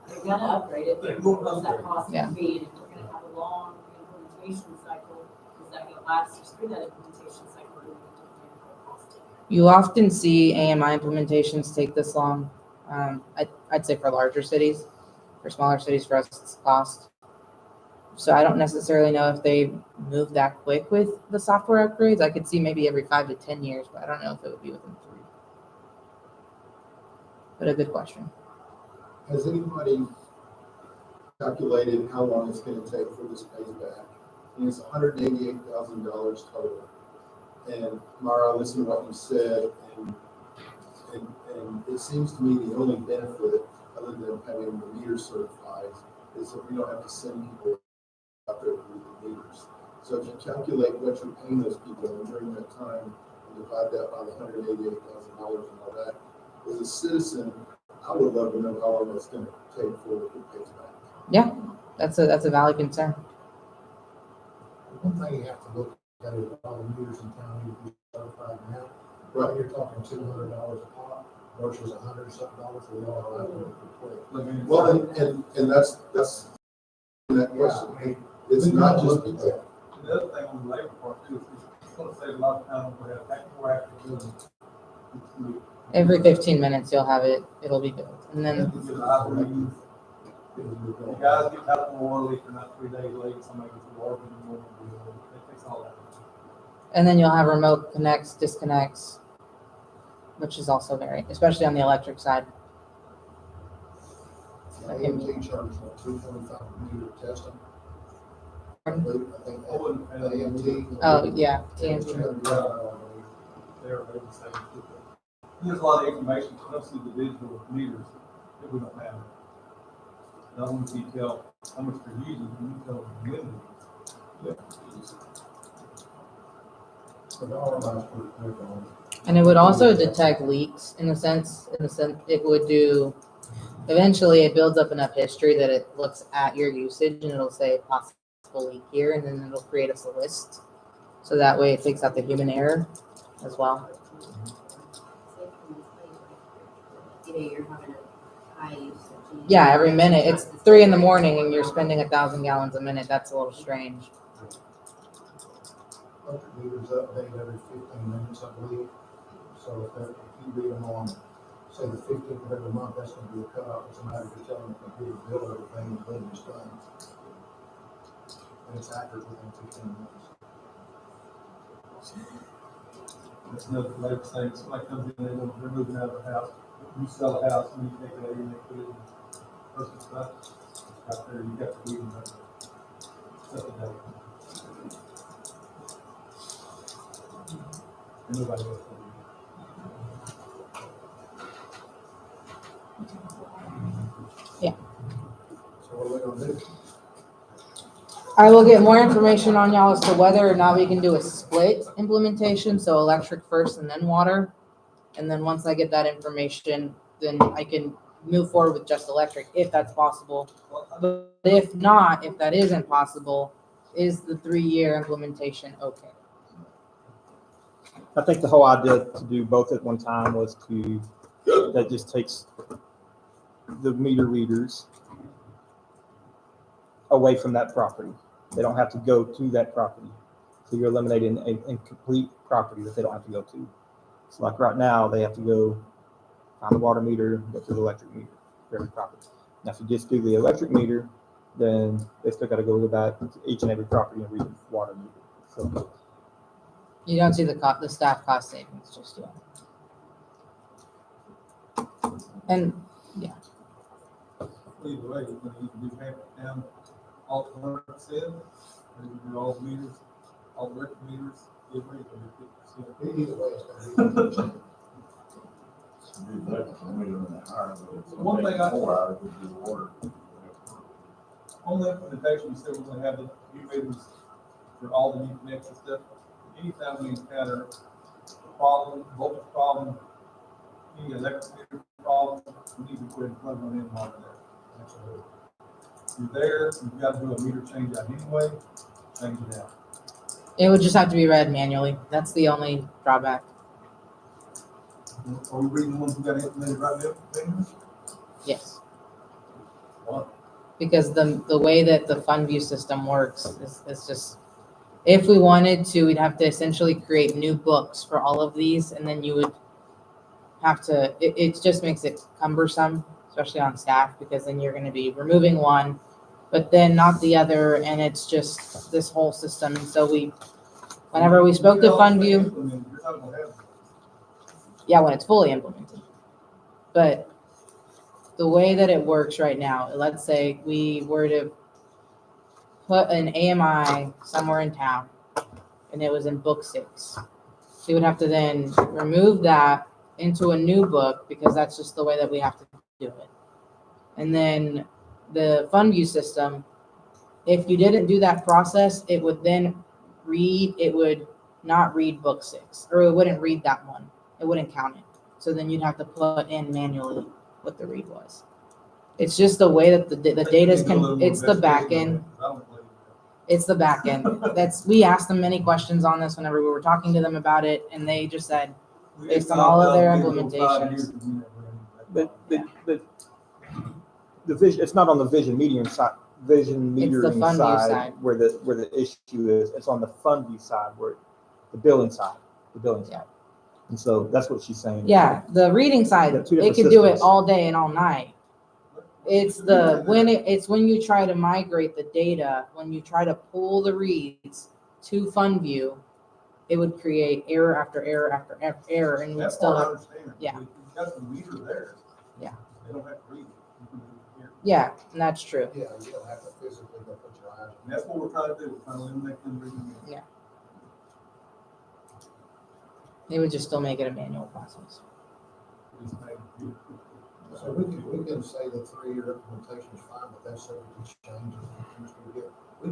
They're gonna upgrade it, but what's that cost Yeah. gonna be? And if we're gonna have a long implementation cycle, is that gonna last us through that implementation cycle, or do we need to plan for cost? You often see AMI implementations take this long. I'd say for larger cities. For smaller cities, for us, it's cost. So I don't necessarily know if they move that quick with the software upgrades. I could see maybe every 5 to 10 years, but I don't know if it would be within 3. But a good question. Has anybody calculated how long it's gonna take for this pays back? And it's $188,000 total. And Mara, listen to what you said, and it seems to me the only benefit, other than having the meters certified, is that we don't have to send people out there to read the meters. So if you calculate what you're paying those people and during that time, and divide that by the $188,000 and all that, as a citizen, I would love to know how long it's gonna take for it pays back. That's a valid concern. One thing you have to look at is all the meters in town need to be certified now. Right. You're talking $200 a pop versus $100-something for the all out quick. Well, and that's that question. It's not just The other thing on the labor part too, is gonna save a lot of time, we have more active building. Every 15 minutes, you'll have it, it'll be built. And then, You guys get out from water leak, they're not 3 days late, somebody gets a water in the morning, it takes all that. and then you'll have remote connects, disconnects, which is also very, especially on the electric side. AMT charges like $225 meter testing. I think AMT. Oh, yeah, TNT. They're the same. There's a lot of information, especially the digital meters that we don't have. Not only can you tell how much they're using, you can tell when they're And it would also detect leaks in the sense it would do, eventually it builds up enough history that it looks at your usage and it'll say possible leak here, and then it'll create us a list. So that way it takes out the human error as well. You know, you're having a high usage. Yeah, every minute. It's 3 in the morning and you're spending 1,000 gallons a minute. That's a little strange. Electric meters update every 15 minutes, I believe. So if you read them on, say the 15th of every month, that's gonna be a cutoff. It's a matter of just telling the computer to build everything and then it's done. And it's accurate within 15 minutes. That's another flavor saying, somebody comes in, they're moving out of the house, you sell a house, and you take it and they put it in person's stuff. It's out there, you got to read them, set the date. And nobody else will So what are we gonna do? I will get more information on y'all as to whether or not we can do a split implementation, so electric first and then water. And then once I get that information, then I can move forward with just electric if that's possible. But if not, if that isn't possible, is the 3-year implementation okay? I think the whole idea to do both at one time was that just takes the meter readers away from that property. They don't have to go to that property. So you're eliminating a incomplete property that they don't have to go to. So like right now, they have to go find the water meter, go to the electric meter for every property. Now, if you just do the electric meter, then they still got to go back to each and every property and read the water meter. So You don't see the staff cost savings just yet. And Either way, you can do half down all 100%, or you can do all the meters, all the electric meters, give rate, or 50%. Either way, it's gonna be interesting. One thing I- 4 hours would be water. On the implementation, you said we're gonna have the new meters for all the new connection stuff. Anytime we encounter a problem, voltage problem, any electric meter problem, we need to put in plug one in and monitor that. You're there, you've got to do a meter change out anyway, change it out. it would just have to be read manually. That's the only drawback. Are we reading the ones we got implemented right now? Yes. What? Because the way that the fund view system works is just, if we wanted to, we'd have to essentially create new books for all of these, and then you would have to, it just makes it cumbersome, especially on staff, because then you're gonna be removing one, but then not the other, and it's just this whole system. And so whenever we spoke to fund view, You're not gonna have. yeah, when it's fully implemented. But the way that it works right now, let's say we were to put an AMI somewhere in town and it was in book 6. You would have to then remove that into a new book because that's just the way that we have to do it. And then the fund view system, if you didn't do that process, it would not read book 6, or it wouldn't read that one. It wouldn't count it. So then you'd have to put in manually what the read was. It's just the way that the data's it's the back end. It's the back end. We asked them many questions on this whenever we were talking to them about it, and they just said, based on all of their implementations. But the vision, it's not on the vision metering side, It's the fund view side. where the issue is. It's on the fund view side where the billing side, Yeah. And so that's what she's saying. Yeah, the reading side, Yeah, two it different could do it systems. all day and all night. It's when you try to migrate the data, when you try to pull the reads to FundView, it would create error after error after error, and we'd That's still what I have, understand. yeah. You've got the meter there. Yeah. They don't have to read it. You can do it here. yeah, and that's true. Yeah, you don't have to physically go put your eyes on And that's what we're trying to do. We're trying to eliminate them reading it. It would just still make it a manual process. Just make it- So we can say the 3-year implementation is fine, but that's subject to change as we get.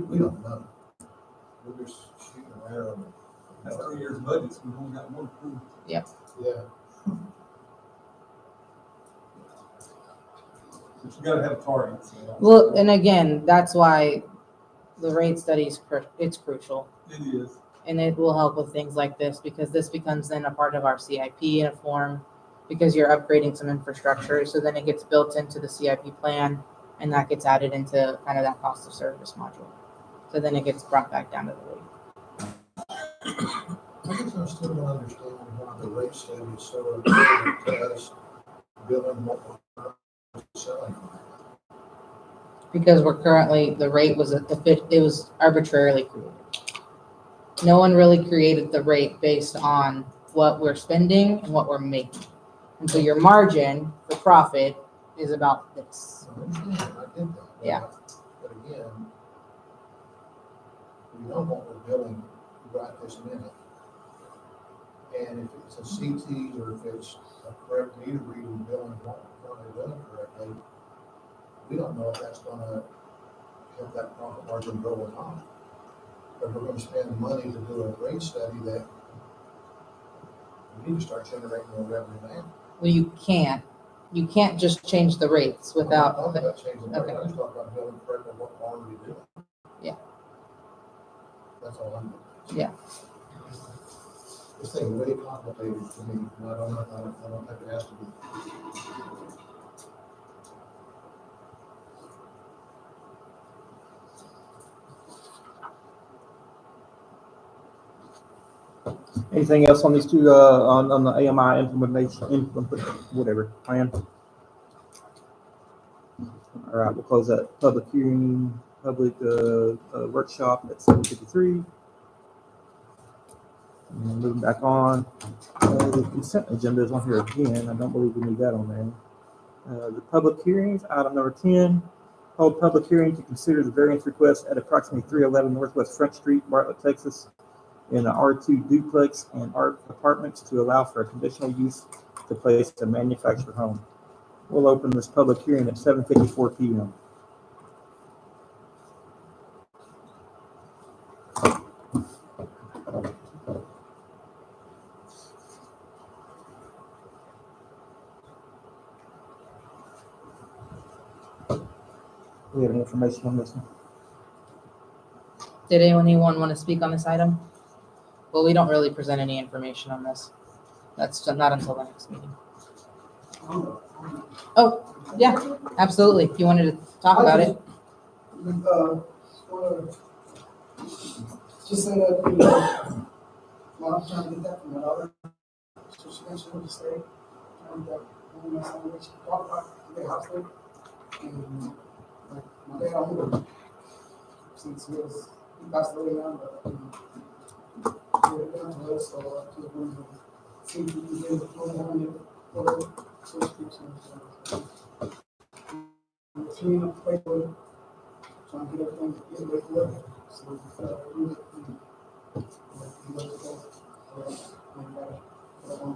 We don't know. We're just shooting an arrow. That's 3 years budgets. We've only got one approved. Yeah. But you gotta have targets. Well, and again, that's why the rate study is it's crucial. It is. And it will help with things like this, because this becomes then a part of our CIP in a form, because you're upgrading some infrastructure, so then it gets built into the CIP plan, and that gets added into kind of that cost of service module. So then it gets brought back down to the rate. I guess I still don't understand why the rate study is so important, because billing what we're selling. Because we're currently, the rate was it was arbitrarily created. No one really created the rate based on what we're spending and what we're making. And so your margin for profit is about this. I understand, I get that. Yeah. But again, we know what we're billing right this minute. And if it's a CT or if it's a correct meter reading billing, what we're done correctly, we don't know if that's gonna help that profit margin go or not. But we're gonna spend money to do a rate study that we need to start generating more revenue now. Well, you can't just change the rates I'm without, not talking about changing the rate, okay. I just talk about billing correctly what we're already doing. Yeah. That's all I'm. Yeah. This thing is way complicated to me, and I don't think it has to be. Anything else on these two, on the AMI whatever, plan? All right, we'll close that public hearing, public, workshop at 7:53. And moving back on, the consent agenda is on here again. I don't believe we need that on there. The public hearings, item number 10, hold public hearing to consider the variance request at approximately 311 Northwest Front Street, Bartlett, Texas, in the R2 duplex and art apartments to allow for a conditional use to place a manufactured home. We'll open this public hearing at 7:54 p.m. We have any information on this one? Did anyone want to speak on this item? Well, we don't really present any information on this. That's not until the next meeting. Oh, yeah, absolutely. If you wanted to talk about it. Just say that, well, I'm trying to get that from my daughter. So she mentioned what to say. And, when my son, when she talked about the house there. And, like, my dad, I knew him since he passed away now, but, he had been to us, so I just wanted to see if he was able to pull down it, or subscription. And the team of people trying to get everything in with work. So, we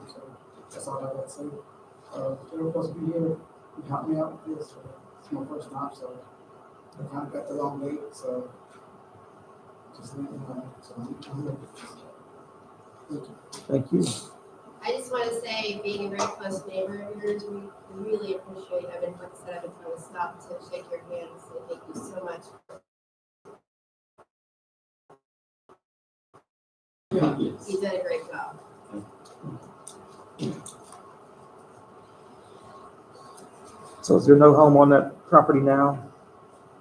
so that's all I got to say. They were supposed to be here, you helped me out with this, it's my first time, so I kind of got the wrong date, so just let me know, so I'm here. Thank you. I just want to say, being a very close neighbor of yours, we really appreciate, like I said, I've been trying to stop to shake your hand and say thank you so much. You did a great job. So is there no home on that property now?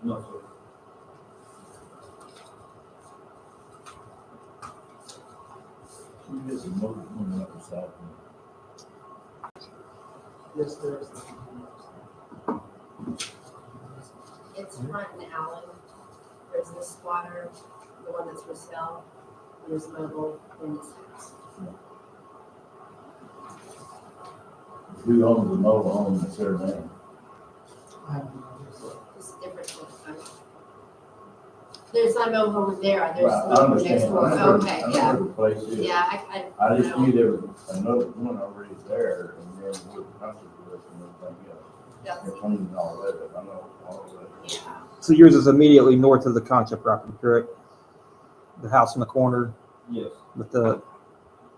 No, sir. Yes, there is. It's front and alley. There's the squatter, the one that's for sale, there's mobile, and this house. Who owns the mobile home that's their name? It's different. There's not a mobile home there, there's Right, I the one next understand. door. I know Okay, where yeah, the place is. yeah, I just knew there was another one already there, and then with the country with and everything else. yeah, They're cleaning all that up, I know all of that. yeah. So yours is immediately north of the Concha property, correct? The house in the corner Yes. with the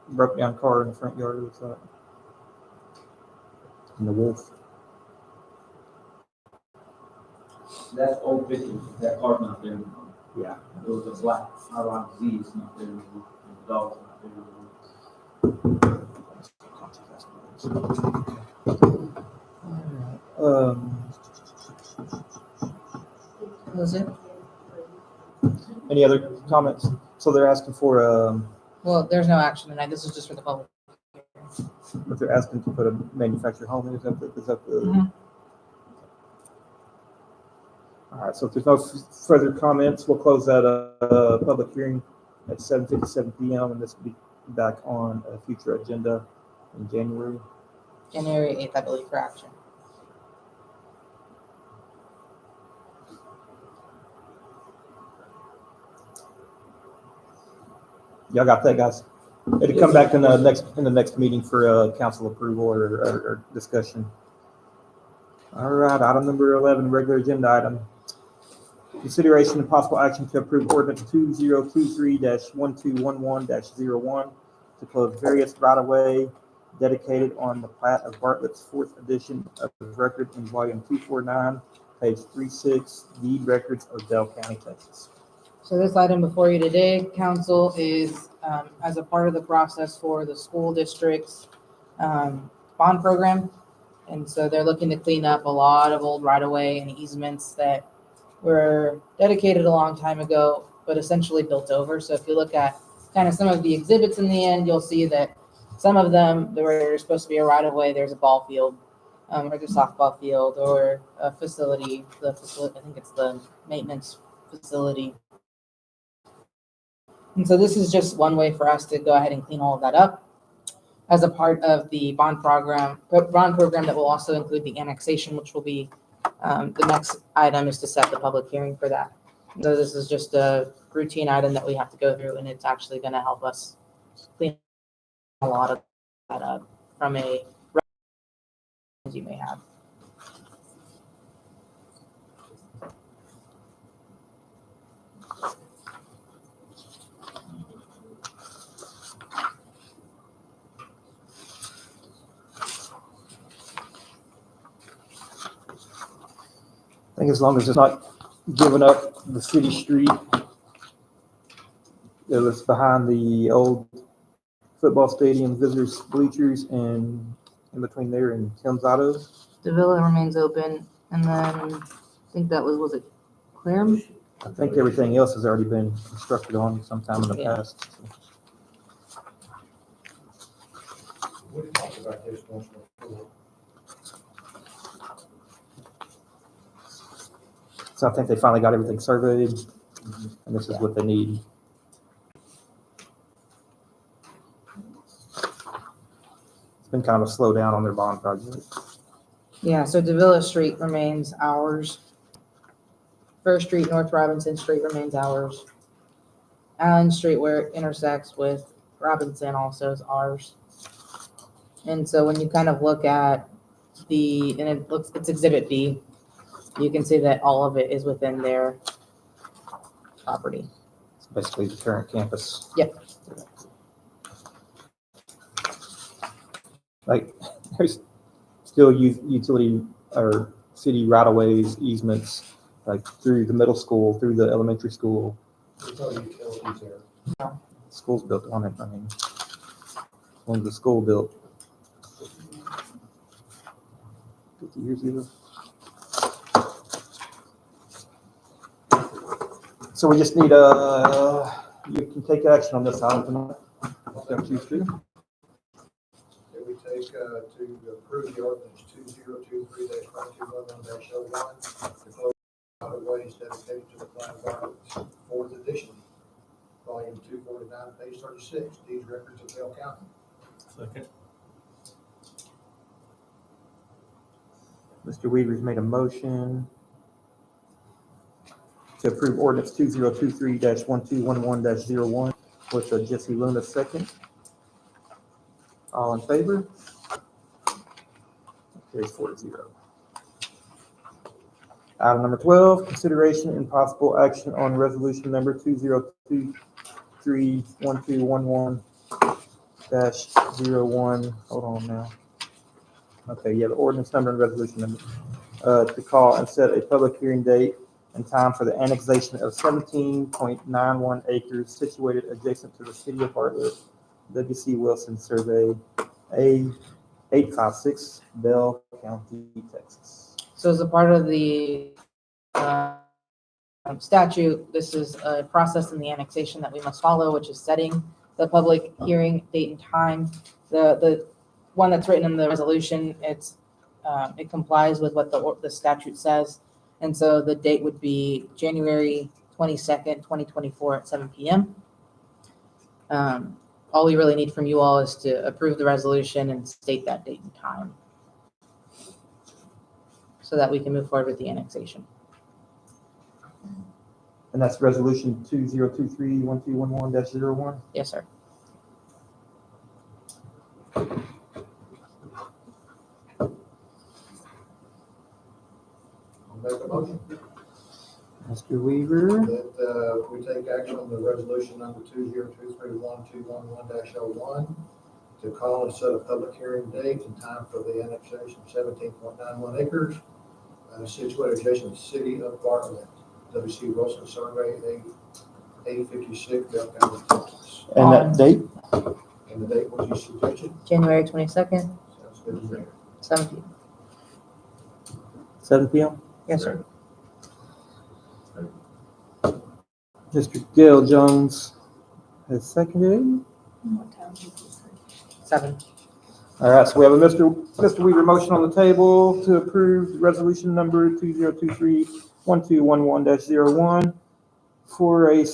broke down car in the front yard, it looks like. And the wolf. That's old pictures, that car's not there anymore. Yeah. It was a black, ironic Z, it's not there anymore, and the dog's not there anymore. Was it? Any other comments? So they're asking for, Well, there's no action tonight. This is just for the public. but they're asking to put a manufactured home in, is that the? Mhm. All right, so if there's no further comments, we'll close that, public hearing at 7:57 PM, and this will be back on a future agenda in January. January 8th, I believe, for action. Y'all got that, guys? It'll come back in the next meeting for, council approval or discussion. All right, item number 11, regular agenda item. Consideration and possible action to approve ordinance 2023-1211-01 to close various right-of-way dedicated on the plat of Bartlett's fourth edition of record in volume 249, page 36, deed records of Dale County, Texas. So this item before you today, council, is as a part of the process for the school district's bond program. And so they're looking to clean up a lot of old right-of-way and easements that were dedicated a long time ago, but essentially built over. So if you look at kind of some of the exhibits in the end, you'll see that some of them, there were supposed to be a right-of-way, there's a ball field, or the softball field, or a facility, I think it's the maintenance facility. And so this is just one way for us to go ahead and clean all of that up as a part of the bond program that will also include the annexation, which will be the next item is to set the public hearing for that. So this is just a routine item that we have to go through, and it's actually going to help us clean a lot of that up from a you may have. I think as long as it's not giving up the city street that was behind the old football stadium, visitors bleachers, and in between there and Tim's Auto. The villa remains open, and then I think that was it Claremont? I think everything else has already been constructed on sometime in the Yeah. past. We talked about this once before. So I think they finally got everything surveyed, and this is what they need. It's been kind of a slow down on their bond project. Yeah, so Davila Street remains ours. First Street, North Robinson Street remains ours. Allen Street, where it intersects with Robinson, also is ours. And so when you kind of look at it's Exhibit B, you can see that all of it is within their property. It's basically the current campus. Yep. Like, there's still utility or city right-of-ways, easements, like through the middle school, through the elementary school. There's no utilities there. School's built on it, I mean, when the school built 50 years ago. So we just need you can take action on this item tonight. If you choose to. Did we take take, to approve the ordinance 2023-1211-01 to close out of ways dedicated to the flag of Arlington, fourth edition, volume 249, page 36, deeds records of Dale County. Second. Mr. Weaver's made a motion to approve ordinance 2023-1211-01 with Jesse Luna second. All in favor? Carries 4-0. Item number 12, consideration and possible action on resolution number 2023-1211-01. Hold on now. Okay, yeah, the ordinance number and resolution number, to call and set a public hearing date and time for the annexation of 17.91 acres situated adjacent to the city of Bartlett, W.C. Wilson Survey, A856, Bell County, Texas. So as a part of the statute, this is a process in the annexation that we must follow, which is setting the public hearing date and time. The one that's written in the resolution, it complies with what the statute says. And so the date would be January 22nd, 2024 at 7 p.m. All we really need from you all is to approve the resolution and state that date and time so that we can move forward with the annexation. And that's resolution 2023-1211-01. Yes, sir. I'll make a motion Mr. Weaver, that, we take action on the resolution number 2023-1211-01 to call and set a public hearing date and time for the annexation of 17.91 acres situated adjacent to the city of Bartlett, W.C. Wilson Survey, 856, Bell County, Texas. and that date? And the date was you suggested? January 22nd, Sounds good to me. 7 p.m. 7 p.m. Yes, sir. Mr. Gail Jones has seconded. What time is it? 7. All right, so we have a Mr. Weaver motion on the table to approve resolution number 2023-1211-01 for a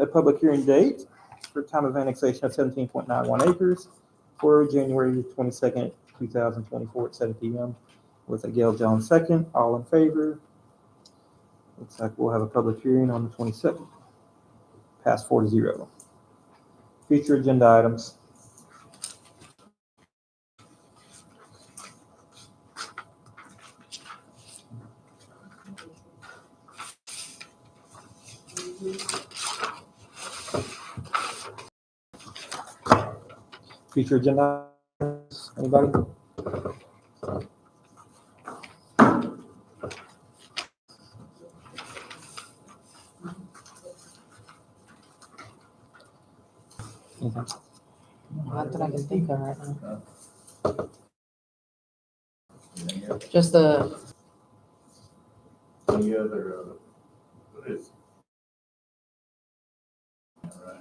public hearing date for time of annexation of 17.91 acres for January 22nd, 2024 at 7 p.m. with a Gail Jones second. All in favor? Looks like we'll have a public hearing on the 22nd. Passed 4-0. Future agenda items. Future agenda items. Anybody? Not that I can think of right now. Anything else? Just the, Any other, it's. All right.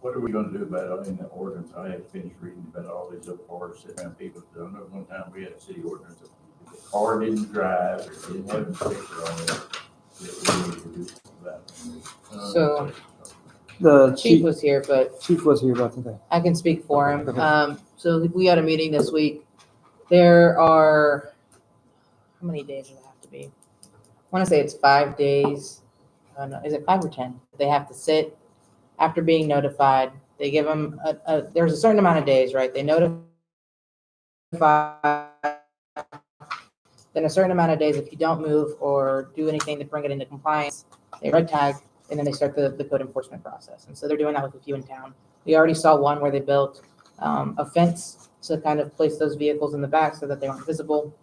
What are we gonna do about it in the ordinance? I had finished reading about all these up cars sitting around people. I know one time we had a city ordinance. If the car didn't drive or didn't have a sticker on it, that we needed to do something about it. So- The chief was here, but chief was here about today. I can speak for him. Okay. So we had a meeting this week. There are, how many days does it have to be? I want to say it's 5 days. No, is it 5 or 10? They have to sit after being notified. They give them there's a certain amount of days, right? They notify, then a certain amount of days, if you don't move or do anything to bring it into compliance, they red tag, and then they start the code enforcement process. And so they're doing that with a few in town. We already saw one where they built a fence to kind of place those vehicles in the back so that they aren't visible.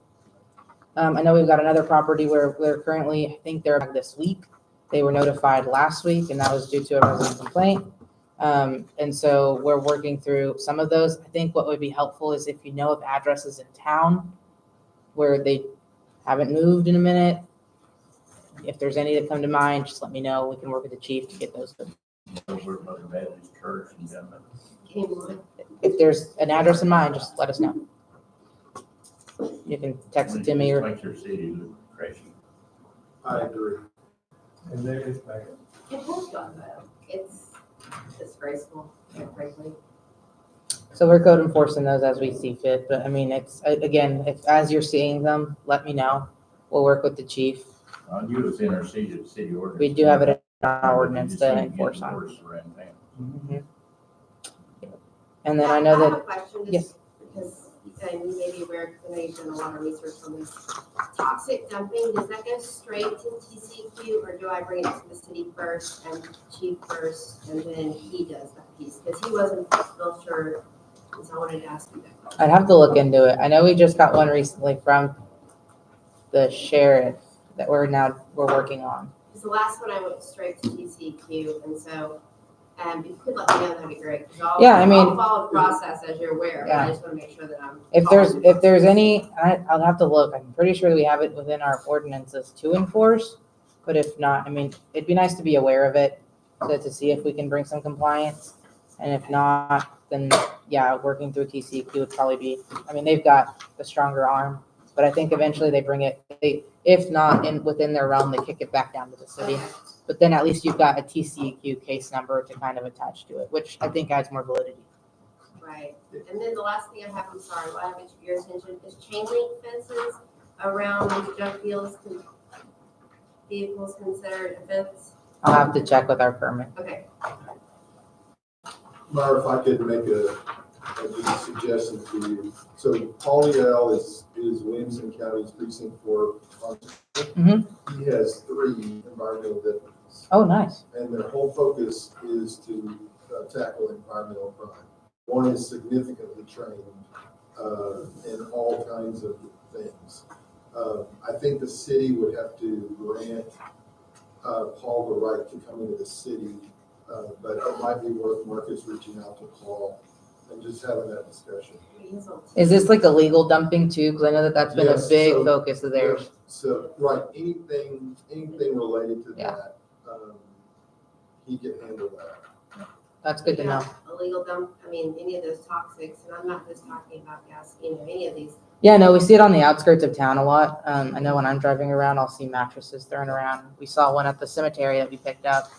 I know we've got another property where they're currently, I think they're back this week. They were notified last week, and that was due to a resident complaint. And so we're working through some of those. I think what would be helpful is if you know of addresses in town where they haven't moved in a minute, if there's any that come to mind, just let me know. We can work with the chief to get those. Over at Mother Baptist Church and down there. Anyone? If there's an address in mind, just let us know. You can text it to me It or, makes your city look trashy. I agree. And there is back. It has gone bad. It's disgraceful, quite frankly. so we're code enforcing those as we see fit, but I mean, it's, again, if, as you're seeing them, let me know. We'll work with the chief. You was in our city ordinance. We do have it in our But you ordinance just to can't enforce on. enforce around town. Mhm. And then I know have a that, question, yes. just because you may be aware, because I know you've done a lot of research on this. Toxic dumping, does that go straight to TCEQ, or do I bring it to the city first and chief first, and then he does that piece? Because he wasn't still sure, and so I wanted to ask you that question. I'd have to look into it. I know we just got one recently from the sheriff that we're working on. Because the last one I went straight to TCEQ, and so, if you could let me know, that'd be great. 'Cause Yeah, I mean- I'll follow the process as you're aware, but I just want to make sure that I'm. If following there's the any, I'll have to look. I'm pretty sure that we have it within our ordinances to enforce. But if not, I mean, it'd be nice to be aware of it, to see if we can bring some compliance. And if not, then yeah, working through TCEQ would probably be, I mean, they've got the stronger arm. But I think eventually they bring it, if not within their realm, they kick it back down to the city. Okay. But then at least you've got a TCEQ case number to kind of attach to it, which I think adds more validity. Right, and then the last thing I have, I'm sorry, what I have your attention is chain link fences around these junk vehicles considered a fence? I'll have to check with our permit. Okay, Mayor, if I could make a suggestion to you. So Paulie L is Williamson County's precinct 4. Mhm. He has 3 environmental deputies, Oh, nice. and their whole focus is to tackle environmental crime. One is significantly trained in all kinds of things. I think the city would have to grant Paul the right to come into the city, but it might be worth Marcus reaching out to Paul and just having that discussion. Is this like illegal dumping too? Because I know that that's been a Yes, big so- focus of theirs. So, right, anything related to Yeah. that, he can handle that. That's good to know. illegal dump, I mean, any of those toxics, and I'm not just talking about gas, any of these. Yeah, no, we see it on the outskirts of town a lot. I know when I'm driving around, I'll see mattresses thrown around. We saw one at the cemetery that we picked up,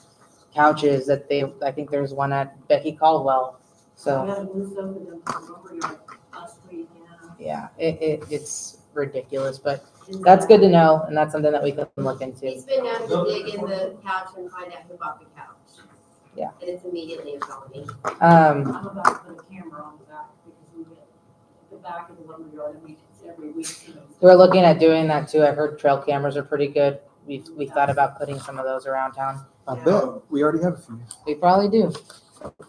couches I think there's one at Becky Caldwell. So, had a blue sofa dump over your last week, yeah, it's ridiculous, but that's good to know. And that's something that we can look into. He's been known to dig in the couch and find out who bought the couch. Yeah. And it's immediately a felony. I'm about to put a camera on the back because we get the back of the lumberyard and it's every week. We're looking at doing that too. I've heard trail cameras are pretty good. We thought about putting some of those around town. I bet we already have a few. We probably do.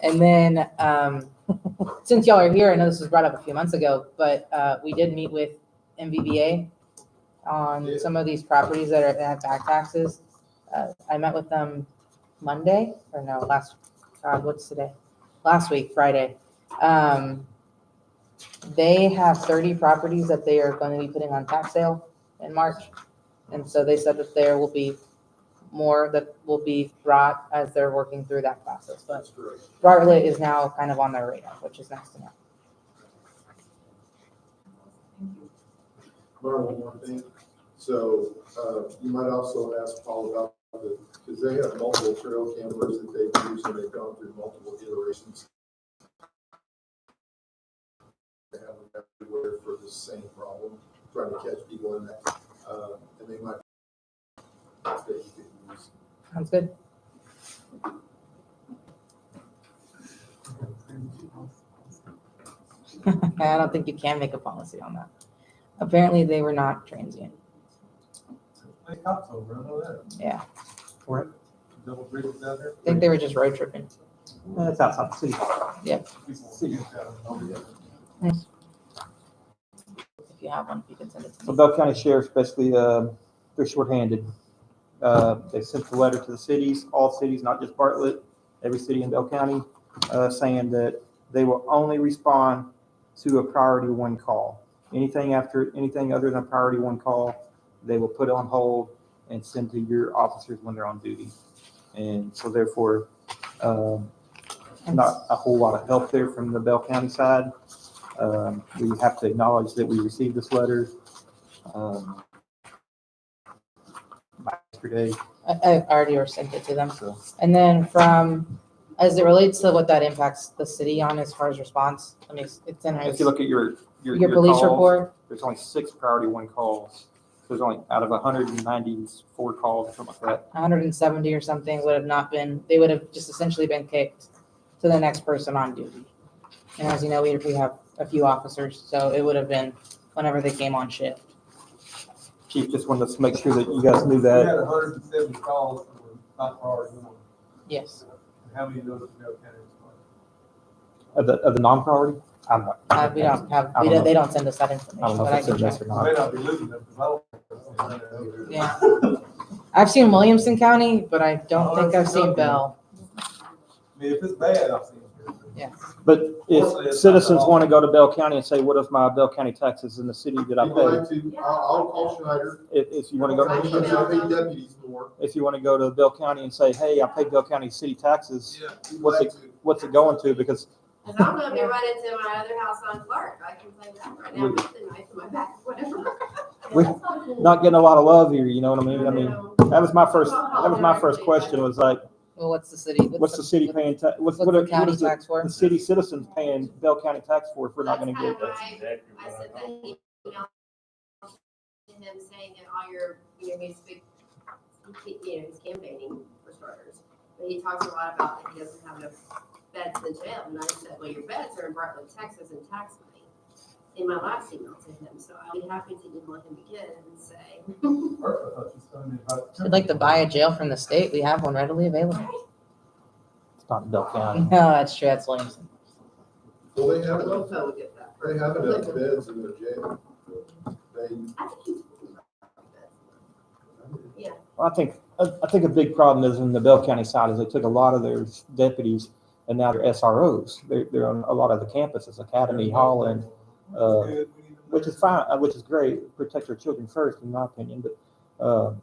And then, since y'all are here, I know this was brought up a few months ago, but we did meet with MVBA on some of these properties that have back taxes. I met with them Monday, or no, what's today? Last week, Friday. They have 30 properties that they are going to be putting on tax sale in March. And so they said that there will be more that will be brought as they're working through that process. But That's great. Bartlett is now kind of on their radar, which is nice to know. Mark, one more thing. So, you might also ask Paul about because they have multiple trail cameras that they've used and they've gone through multiple iterations. They have them everywhere for the same problem, trying to catch people in that, and they might. That you could use. Sounds good. I don't think you can make a policy on that. Apparently, they were not transient. They cops over, I know that. Yeah, Double bridges out there. I think they were just road tripping. That's outside the city. City. If you have one, if you can send it to So me. Bell County Sheriff's basically, they're shorthanded. They sent a letter to the cities, all cities, not just Bartlett, every city in Bell County, saying that they will only respond to a priority 1 call. Anything other than a priority 1 call, they will put on hold and send to your officers when they're on duty. And so therefore, not a whole lot of help there from the Bell County side. We have to acknowledge that we received this letter yesterday. I already sent it to them. So And then as it relates to what that impacts the city on as far as response, I mean, it's in if you look at your police calls, report. there's only 6 priority 1 calls. There's only out of 194 calls or something like that. 170 or something would have not been, they would have just essentially been kicked to the next person on duty. And as you know, we have a few officers, so it would have been whenever they came on shift. Chief just wanted us to make sure that you guys knew We that. had 170 calls for top priority one. Yes. How many of those did Bell County Of respond? the non-priority? I'm not. We don't have, I don't know. they don't send us that I don't information, know but if I it's can in check. this or I may not. not be losing them, because I don't. Yeah. I've seen Williamson County, but I don't think I've seen Bell. I mean, if it's bad, I've seen it. But Fortunately, if it's citizens not want to go to Bell County and say, what is my Bell County taxes in the city that I If you'd pay? like to, I'll call Schneider. If you want to go, I pay deputies more. if you want to go to Bell County and say, hey, I pay Bell County city taxes, Yeah. if you'd What's like to. what's it going to? Because Cause I'm gonna be running to my other house on Clark, I can say that right now, with the knife in my back, whatever. we not getting a lot of love here, you know what I mean? I mean, know. that was my first question was like, Well, what's the city? what's the city paying, What's the county is tax for? the city citizens paying Bell County tax for if we're not gonna get That's it? kind of That's why exactly I what sent that email to him saying that all your, he's big, he's campaigning for starters. But he talks a lot about that he doesn't have enough beds in jail, and I said, well, your beds are in Bartlett, Texas, and tax money. In my last email to him, so I'll be happy to email him again and say. First, I thought you was telling me about. If you'd like to buy a jail from the state, we have one readily available. It's not Bell County. No, that's true, that's Williamson. Well, they have We'll enough, totally get that. they have enough beds in their jail. They, I think he's talking about beds. Yeah, I think a big problem is in the Bell County side is they took a lot of their deputies and now they're SROs. They're on a lot of the campuses, Academy, Holland, which is fine, which is great. Protect our children first, in my opinion. But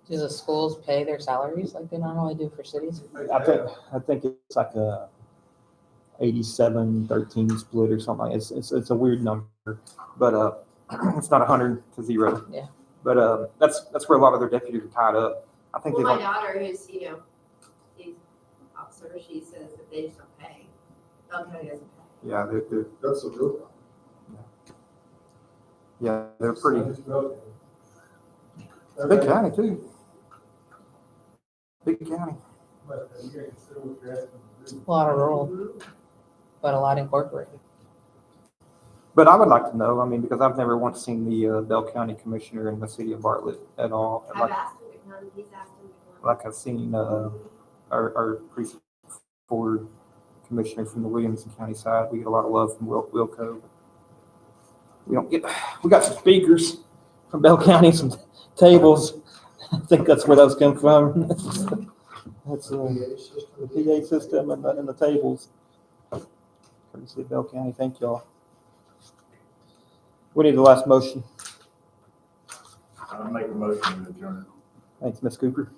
Do the schools pay their salaries like they normally do for cities? I think it's like a 87-13 split or something. It's a weird number, but it's not 100 to 0. Yeah. But that's where a lot of their deputies are tied up. I think well, they my want. daughter, who's, she's officer, she says that they just don't pay. Bell County doesn't pay. Yeah, they're that's a real problem. yeah they're pretty It's Bell County. big county too. Big county. But you gotta consider what you're asking to do. A lot of rural, but a lot incorporated. But I would like to know. I mean, because I've never once seen the Bell County Commissioner in the city of Bartlett at all. I've asked him to come, he's asked him to come. Like I've seen our precinct 4 commissioner from the Williamson County side. We get a lot of love from Wilco. We don't get. We got some speakers from Bell County, some tables. I think that's where those come from. That's the PA system and the tables. Courtesy of Bell County. Thank y'all. We need the last motion. I'll make a motion to adjourn. Thanks, Ms. Cooper.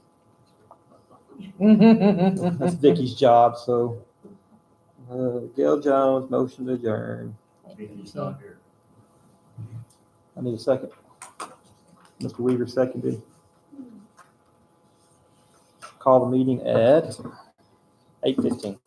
That's Vicky's job. So, Gail Jones, motion to adjourn. He's not here. I need a second. Mr. Weaver seconded. Call the meeting at 8:15.